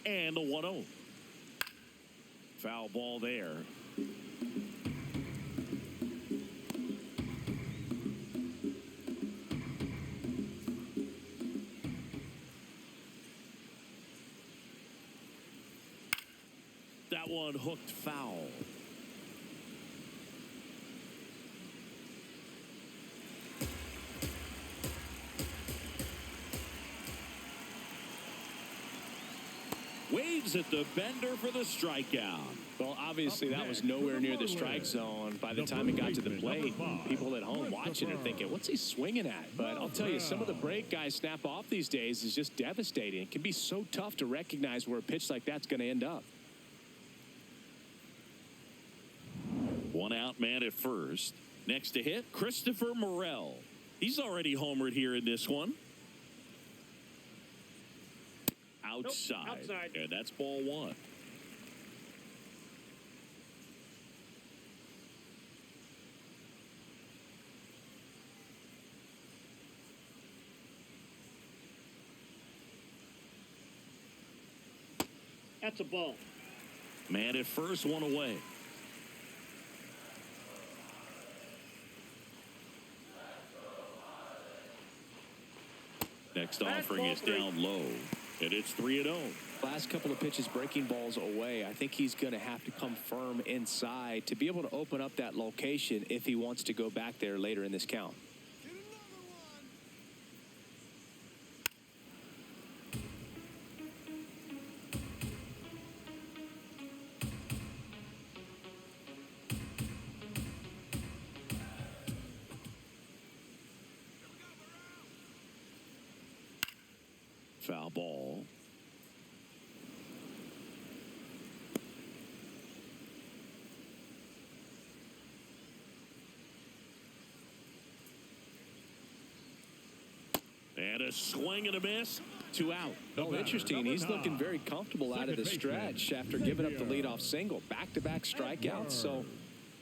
Speaker 1: And the 1-0. Foul ball there. That one hooked foul. Waves at the bender for the strikeout.
Speaker 2: Well, obviously that was nowhere near the strike zone by the time it got to the plate. People at home watching are thinking, what's he swinging at? But I'll tell you, some of the break guys snap off these days is just devastating. It can be so tough to recognize where a pitch like that's going to end up.
Speaker 1: One out, man at first. Next to hit, Christopher Morel. He's already homered here in this one. Outside.
Speaker 3: Nope, outside.
Speaker 1: And that's ball 1.
Speaker 3: That's a ball.
Speaker 1: Man at first, one away. Next offering is down low, and it's 3-0.
Speaker 2: Last couple of pitches breaking balls away. I think he's going to have to come firm inside to be able to open up that location if he wants to go back there later in this count.
Speaker 1: Foul ball. And a swing and a miss. 2 out.
Speaker 2: Oh, interesting. He's looking very comfortable out of the stretch after giving up the leadoff single. Back-to-back strikeouts. So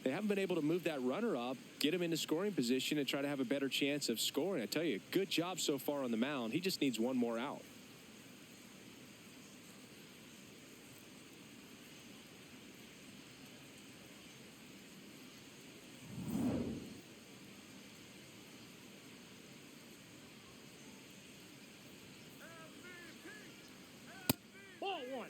Speaker 2: they haven't been able to move that runner up, get him into scoring position, and try to have a better chance of scoring. I tell you, good job so far on the mound. He just needs one more out.
Speaker 3: Ball 1.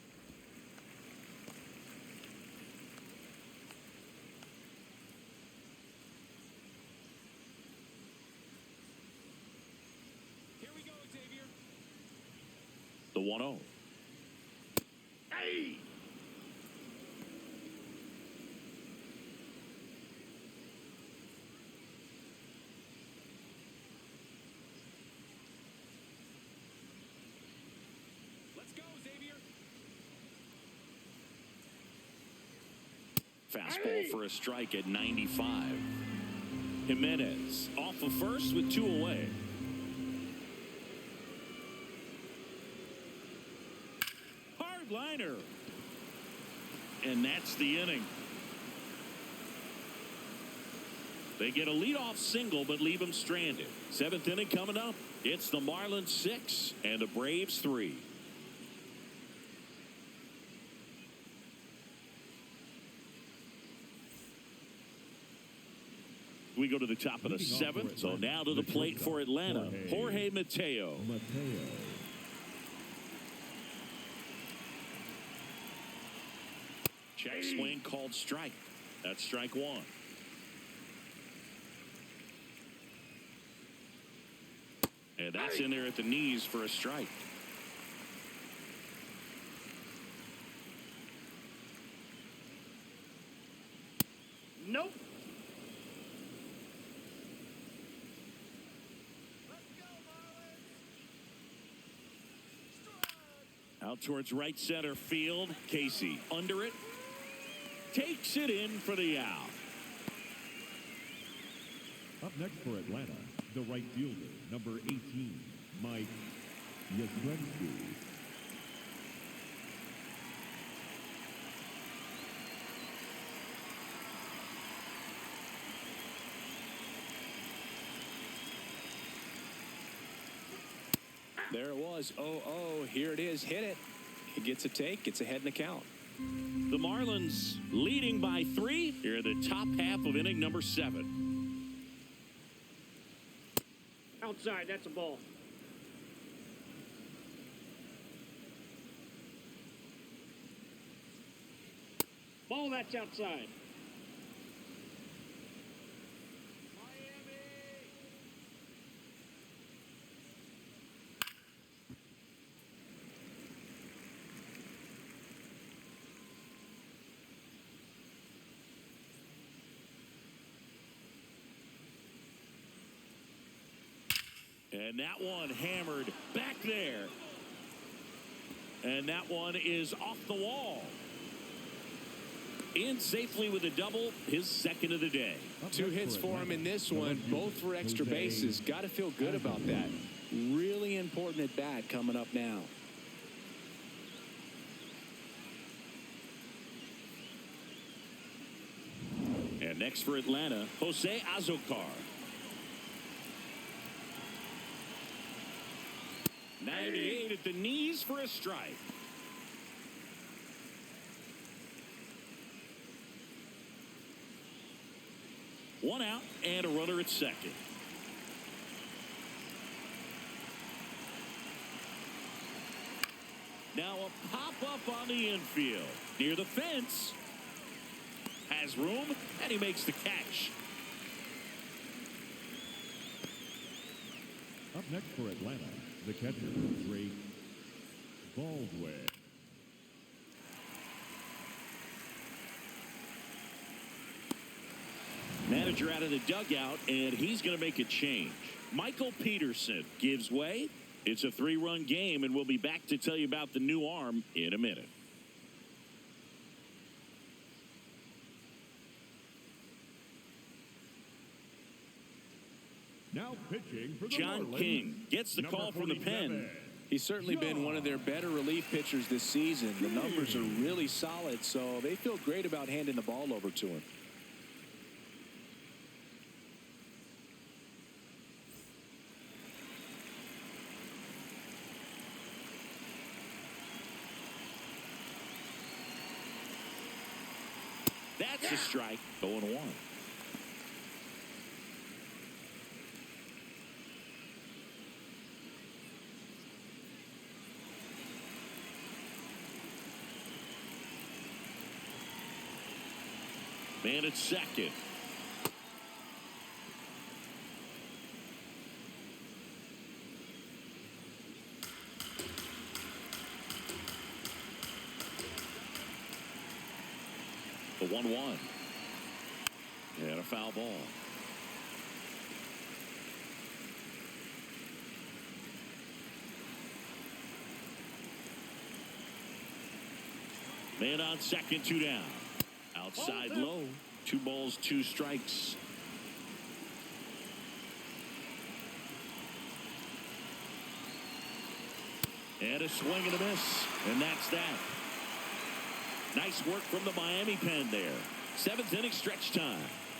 Speaker 1: The 1-0.
Speaker 3: Hey!
Speaker 2: Let's go, Xavier.
Speaker 1: Fastball for a strike at 95. Jimenez off of first with 2 away. Hard liner. And that's the inning. They get a leadoff single but leave him stranded. 7th inning coming up. It's the Marlins 6 and the Braves 3. We go to the top of the 7th. So now to the plate for Atlanta. Jorge Mateo. Check swing called strike. That's strike 1. And that's in there at the knees for a strike.
Speaker 3: Nope.
Speaker 1: Out towards right center field. Casey under it. Takes it in for the out.
Speaker 4: Up next for Atlanta, the right fielder, number 18, Mike Yastrzemski.
Speaker 2: There it was. 0-0. Here it is. Hit it. He gets a take. Gets ahead in the count.
Speaker 1: The Marlins leading by 3 here in the top half of inning number 7.
Speaker 3: Outside, that's a ball. Ball, that's outside.
Speaker 1: And that one hammered back there. And that one is off the wall. In safely with a double, his 2nd of the day.
Speaker 2: 2 hits for him in this one, both for extra bases. Got to feel good about that. Really important at bat coming up now.
Speaker 1: And next for Atlanta, Jose Azocar. 98 at the knees for a strike. One out and a runner at second. Now a pop-up on the infield. Near the fence. Has room, and he makes the catch.
Speaker 4: Up next for Atlanta, the catcher, Drake Baldwin.
Speaker 1: Manager out of the dugout, and he's going to make a change. Michael Peterson gives way. It's a 3-run game, and we'll be back to tell you about the new arm in a minute.
Speaker 4: Now pitching for the
Speaker 1: John
Speaker 4: Marlins,
Speaker 1: King gets the call from the pen.
Speaker 2: He's certainly been one of their better relief pitchers this season. The numbers are really solid, so they feel great about handing the ball over to him.
Speaker 1: That's a strike. 0-1. Man at second. 1-1. And a foul ball. Man on second, 2 down. Outside low. 2 balls, 2 strikes. And a swing and a miss. And that's that. Nice work from the Miami pen there. 7th inning stretch time.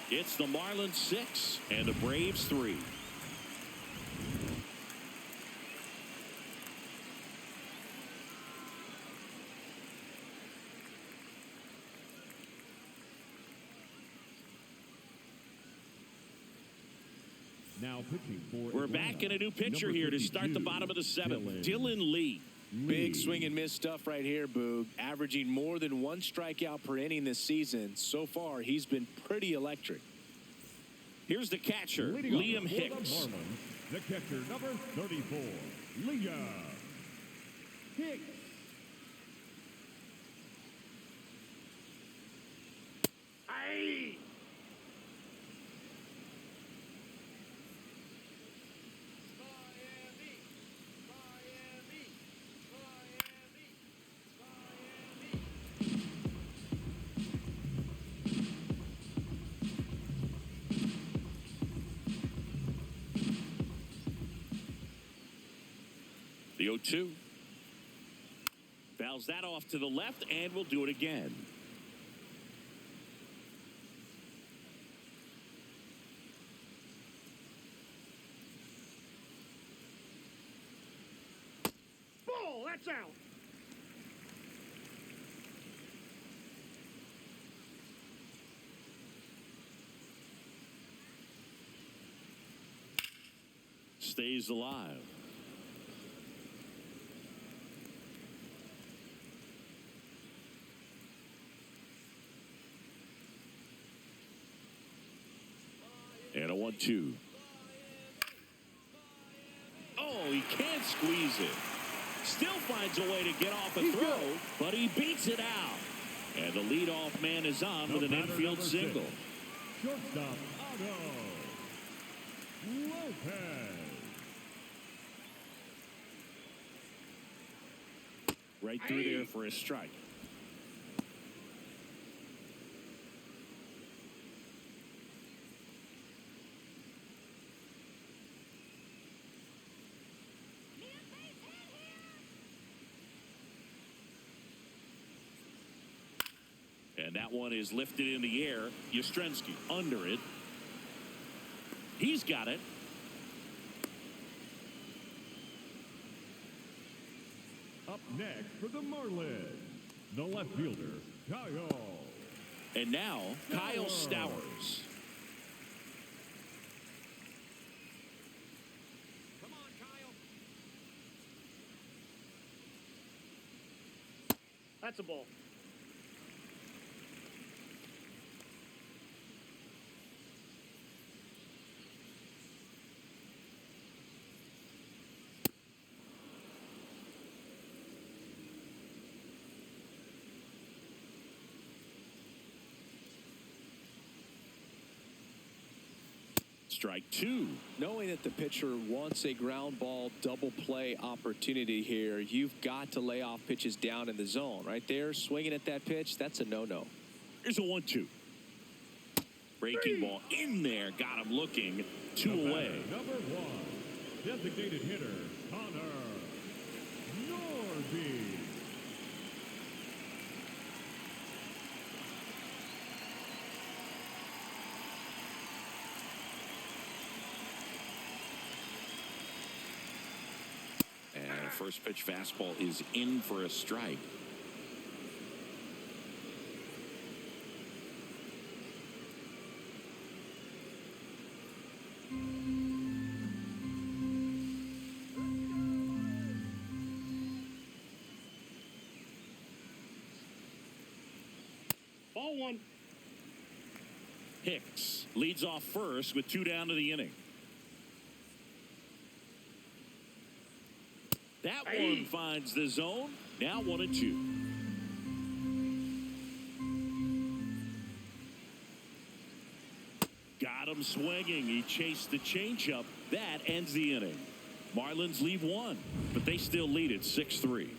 Speaker 1: It's the Marlins 6 and the Braves 3.
Speaker 4: Now pitching for
Speaker 1: We're
Speaker 4: Atlanta,
Speaker 1: back in a new pitcher
Speaker 4: number
Speaker 1: here to start the
Speaker 4: 52,
Speaker 1: bottom of the 7th. Dylan Lee.
Speaker 2: Big swing and miss stuff right here, Boog. Averaging more than 1 strikeout per inning this season. So far, he's been pretty electric.
Speaker 1: Here's the catcher,
Speaker 4: Leading
Speaker 1: Liam
Speaker 4: off for
Speaker 1: Hicks.
Speaker 4: The Marlins, the catcher, number 34, Liam Hicks.
Speaker 3: Aye.
Speaker 1: The 0-2. Fouls that off to the left, and we'll do it again.
Speaker 3: Ball, that's out.
Speaker 1: Stays alive. And a 1-2. Oh, he can't squeeze it. Still finds a way to get off a throw, but he beats it out. And the leadoff man is on with an infield single.
Speaker 4: Shortstop, Otto Lopez.
Speaker 1: Right through there for a strike. And that one is lifted in the air. Yastrzemski under it. He's got it.
Speaker 4: Up next for the Marlins, the left fielder, Kyle.
Speaker 1: And now, Kyle Stowers.
Speaker 3: Come on, Kyle. That's a ball.
Speaker 1: Strike 2.
Speaker 2: Knowing that the pitcher wants a ground ball double play opportunity here, you've got to lay off pitches down in the zone. Right there, swinging at that pitch, that's a no-no.
Speaker 1: Here's a 1-2. Breaking ball in there. Got him looking. 2 away.
Speaker 4: Number 1, designated hitter, Connor Norby.
Speaker 1: And first pitch fastball is in for a strike.
Speaker 3: Ball 1.
Speaker 1: Hicks leads off first with 2 down to the inning. That one finds the zone. Now 1-2. come swinging. He chased the changeup. That ends the inning. Marlins leave one, but they still lead it 6-3.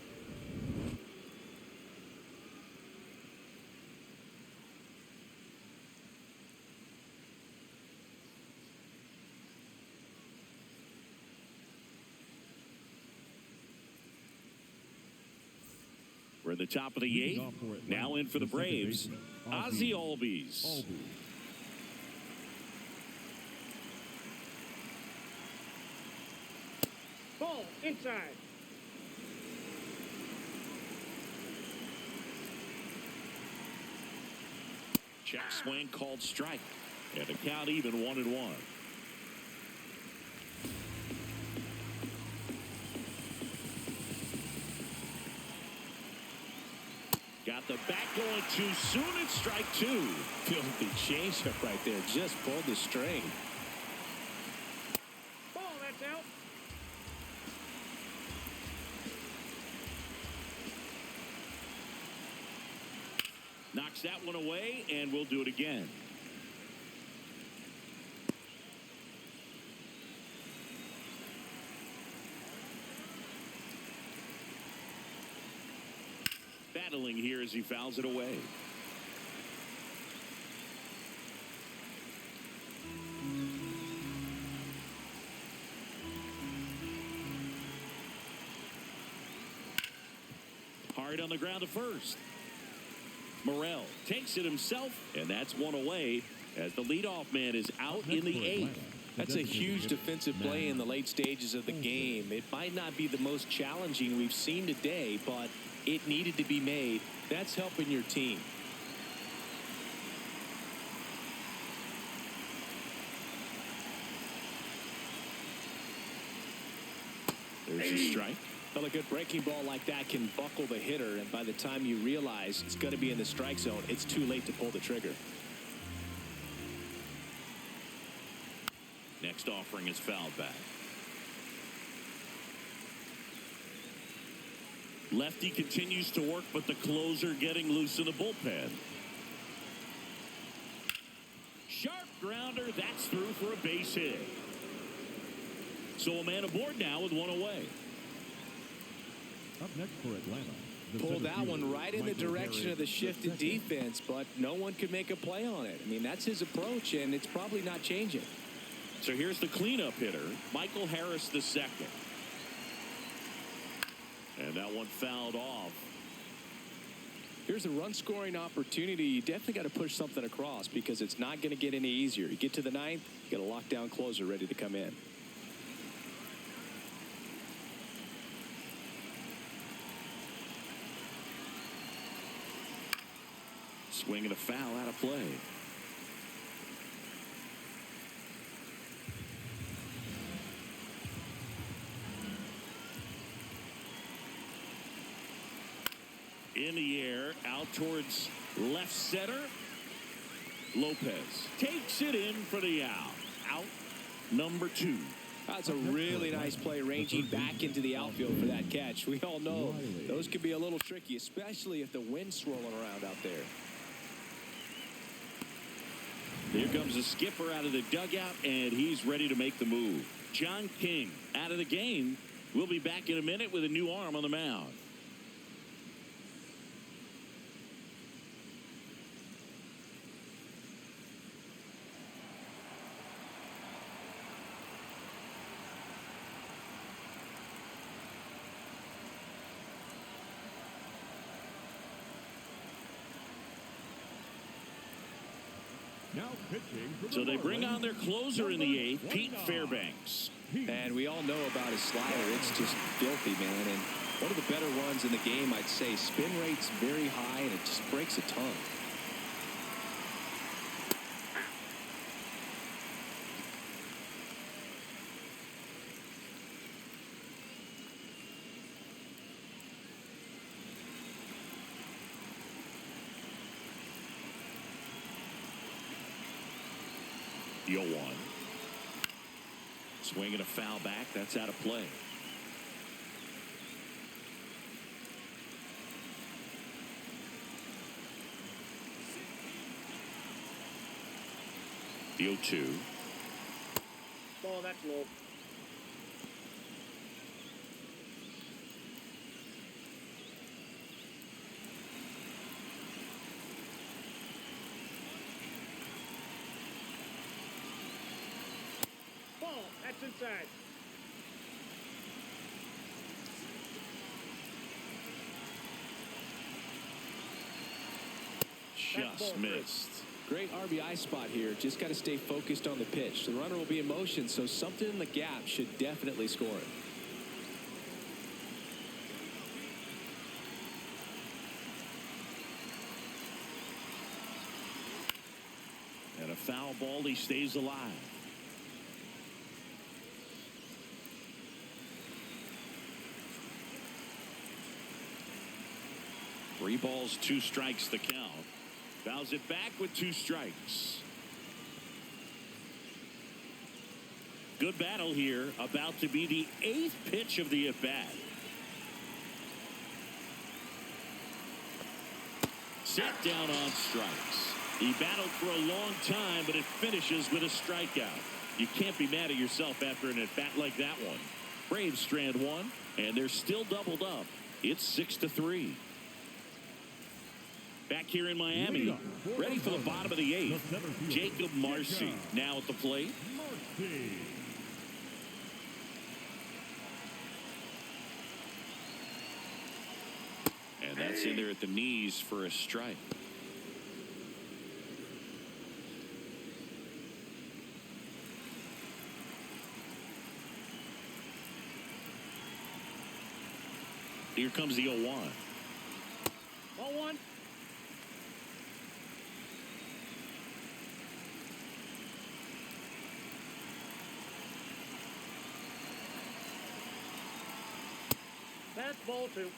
Speaker 1: We're at the top of the eighth. Now in for the Braves, Ozzie Albies.
Speaker 3: Ball inside.
Speaker 1: Check swing called strike. And the count even 1-1. Got the bat going too soon. It's strike two.
Speaker 2: Filthy changeup right there. Just pulled the string.
Speaker 3: Ball, that's out.
Speaker 1: Knocks that one away, and we'll do it again. Battling here as he fouls it away. Hard on the ground to first. Morel takes it himself, and that's one away as the leadoff man is out in the eighth.
Speaker 2: That's a huge defensive play in the late stages of the game. It might not be the most challenging we've seen today, but it needed to be made. That's helping your team.
Speaker 1: There's a strike.
Speaker 2: Well, a good breaking ball like that can buckle the hitter, and by the time you realize it's going to be in the strike zone, it's too late to pull the trigger.
Speaker 1: Next offering is fouled back. Lefty continues to work, but the closer getting loose in the bullpen. Sharp grounder. That's through for a base hit. So a man aboard now with one away.
Speaker 4: Up next for Atlanta.
Speaker 2: Pulled that one right in the direction of the shifted defense, but no one could make a play on it. I mean, that's his approach, and it's probably not changing.
Speaker 1: So here's the cleanup hitter, Michael Harris II. And that one fouled off.
Speaker 2: Here's a run-scoring opportunity. You definitely got to push something across because it's not going to get any easier. You get to the ninth, you got a lockdown closer ready to come in.
Speaker 1: Swing and a foul out of play. In the air, out towards left center. Lopez takes it in for the out. Out number 2.
Speaker 2: That's a really nice play ranging back into the outfield for that catch. We all know those could be a little tricky, especially if the wind's swirling around out there.
Speaker 1: Here comes the skipper out of the dugout, and he's ready to make the move. John King out of the game. We'll be back in a minute with a new arm on the mound.
Speaker 4: Now pitching for
Speaker 1: So
Speaker 4: the
Speaker 1: they bring
Speaker 4: Marlins,
Speaker 1: on their closer in the eighth, Pete
Speaker 4: #1.
Speaker 1: Fairbanks.
Speaker 2: And we all know about his slider. It's just filthy, man. And one of the better ones in the game, I'd say. Spin rate's very high, and it just breaks a ton.
Speaker 1: The 0-1. Swing and a foul back. That's out of play. The 0-2.
Speaker 3: Oh, that's low. Ball, that's inside.
Speaker 1: Just missed.
Speaker 2: Great RBI spot here. Just got to stay focused on the pitch. The runner will be in motion, so something in the gap should definitely score it.
Speaker 1: And a foul ball. He stays alive. Three balls, two strikes the count. Fouls it back with two strikes. Good battle here. About to be the 8th pitch of the at-bat. Set down on strikes. He battled for a long time, but it finishes with a strikeout. You can't be mad at yourself after an at-bat like that one. Braves strand one, and they're still doubled up. It's 6-3. Back here in Miami, ready for the bottom of the 8th. Jacob Marcy now at the plate. And that's in there at the knees for a strike. Here comes the 0-1.
Speaker 3: 0-1. That's ball 2.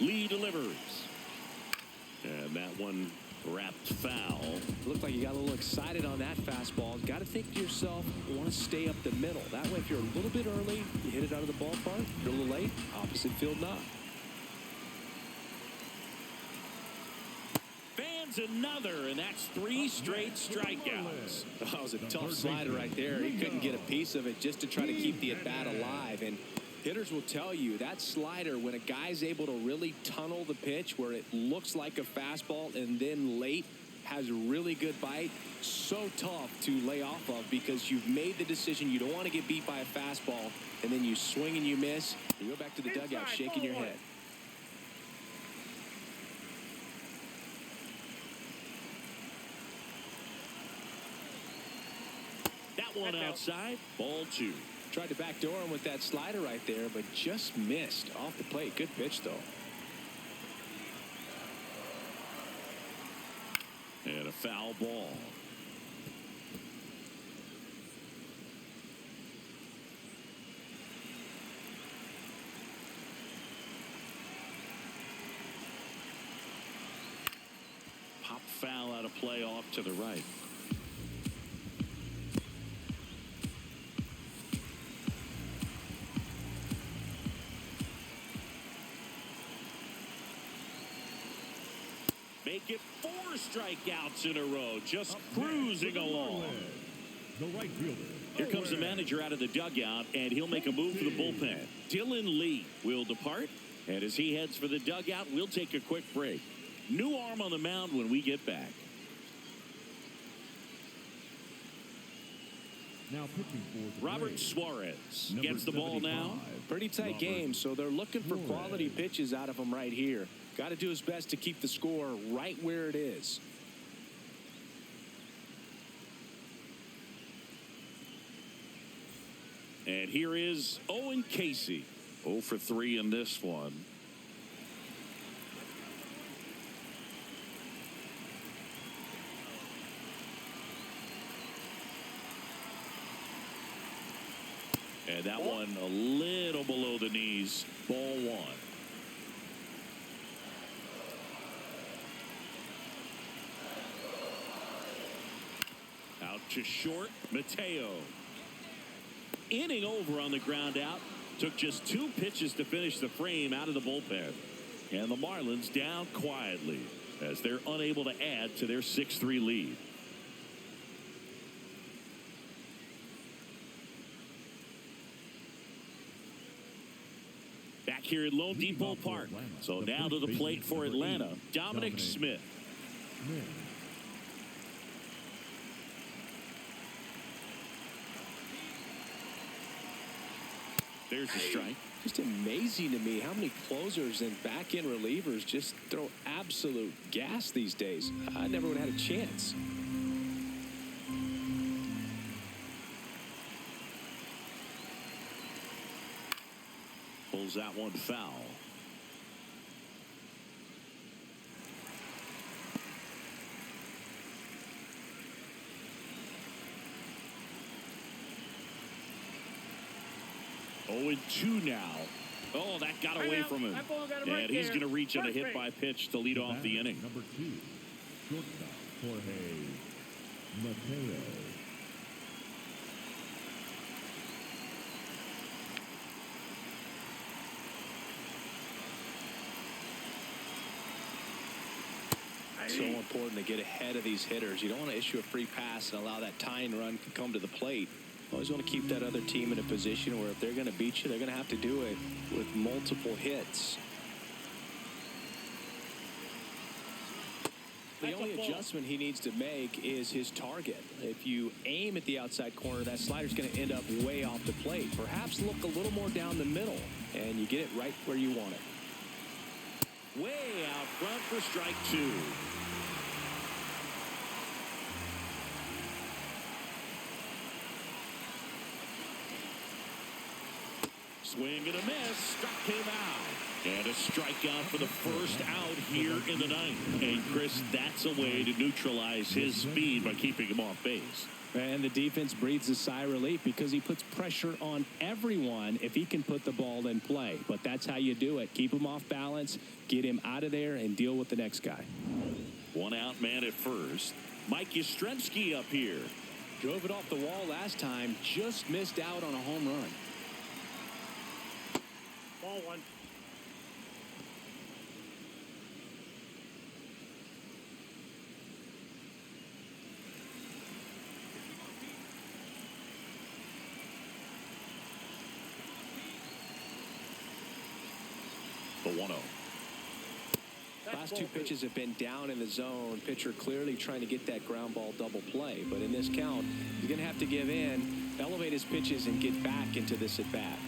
Speaker 1: Lee delivers. And that one wrapped foul.
Speaker 2: Looked like you got a little excited on that fastball. Got to think to yourself, you want to stay up the middle. That way, if you're a little bit early, you hit it out of the ballpark. If you're a little late, opposite field knock.
Speaker 1: Fans another, and that's 3 straight strikeouts.
Speaker 2: That was a tough slider right there. He couldn't get a piece of it just to try to keep the at-bat alive. And hitters will tell you that slider, when a guy's able to really tunnel the pitch where it looks like a fastball and then late has a really good bite, so tough to lay off of because you've made the decision you don't want to get beat by a fastball, and then you swing and you miss. You go back to the dugout shaking your head.
Speaker 1: That one outside, ball 2.
Speaker 2: Tried to backdoor him with that slider right there, but just missed off the plate. Good pitch, though.
Speaker 1: And a foul ball. Pop foul out of play off to the right. Make it 4 strikeouts in a row, just cruising along.
Speaker 4: The right fielder.
Speaker 1: Here comes the manager out of the dugout, and he'll make a move for the bullpen. Dylan Lee will depart, and as he heads for the dugout, we'll take a quick break. New arm on the mound when we get back.
Speaker 4: Now pitching for the
Speaker 1: Robert
Speaker 4: Braves,
Speaker 1: Suarez
Speaker 4: number
Speaker 1: gets the ball now.
Speaker 4: 75,
Speaker 2: Pretty tight
Speaker 4: Robert
Speaker 2: game, so they're looking for
Speaker 4: Suarez.
Speaker 2: quality pitches out of him right here. Got to do his best to keep the score right where it is.
Speaker 1: And here is Owen Casey. 0 for 3 in this one. And that one a little below the knees. Ball 1. Out to short. Mateo. Inning over on the ground out. Took just 2 pitches to finish the frame out of the bullpen. And the Marlins down quietly as they're unable to add to their 6-3 lead. Back here at Lone Depot Park. So now to the plate for Atlanta, Dominic Smith. There's a strike.
Speaker 2: Just amazing to me how many closers and back-end relievers just throw absolute gas these days. I never would have had a chance.
Speaker 1: Pulls that one foul. Oh, and 2 now. Oh, that got away from him. And he's going to reach on a hit by pitch to lead off the inning.
Speaker 4: Number 2, shortstop Jorge Mateo.
Speaker 2: So important to get ahead of these hitters. You don't want to issue a free pass and allow that tying run to come to the plate. Always want to keep that other team in a position where if they're going to beat you, they're going to have to do it with multiple hits. The only adjustment he needs to make is his target. If you aim at the outside corner, that slider's going to end up way off the plate. Perhaps look a little more down the middle, and you get it right where you want it.
Speaker 1: Way out front for strike 2. Swing and a miss. Struck him out. And a strikeout for the first out here in the 9th. And Chris, that's a way to neutralize his speed by keeping him off base.
Speaker 5: And the defense breathes a sigh of relief because he puts pressure on everyone if he can put the ball in play. But that's how you do it. Keep him off balance, get him out of there, and deal with the next guy.
Speaker 1: 1 out man at first. Mike Yastrzemski up here.
Speaker 2: Drove it off the wall last time. Just missed out on a home run.
Speaker 3: Ball 1.
Speaker 1: The 1-0.
Speaker 2: Last 2 pitches have been down in the zone. Pitcher clearly trying to get that ground ball double play. But in this count, he's going to have to give in, elevate his pitches, and get back into this at bat.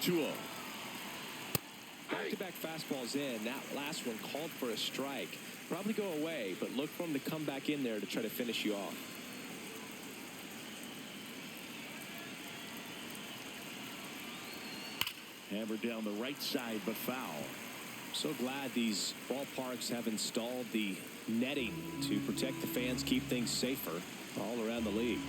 Speaker 1: 2-0.
Speaker 2: Back-to-back fastballs in. That last one called for a strike. Probably go away, but look for him to come back in there to try to finish you off.
Speaker 1: Hammered down the right side, but foul.
Speaker 2: So glad these ballparks have installed the netting to protect the fans, keep things safer all around the league.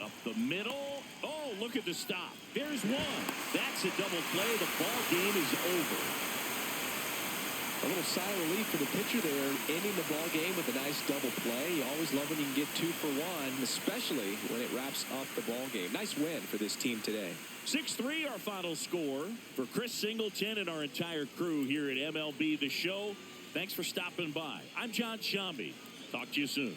Speaker 1: Up the middle. Oh, look at the stop. There's one. That's a double play. The ball game is over.
Speaker 2: A little sigh of relief for the pitcher there, ending the ball game with a nice double play. You always love when you can get 2 for 1, especially when it wraps up the ball game. Nice win for this team today.
Speaker 1: 6-3 our final score. For Chris Singleton and our entire crew here at MLB The Show, thanks for stopping by. I'm John Shambi. Talk to you soon.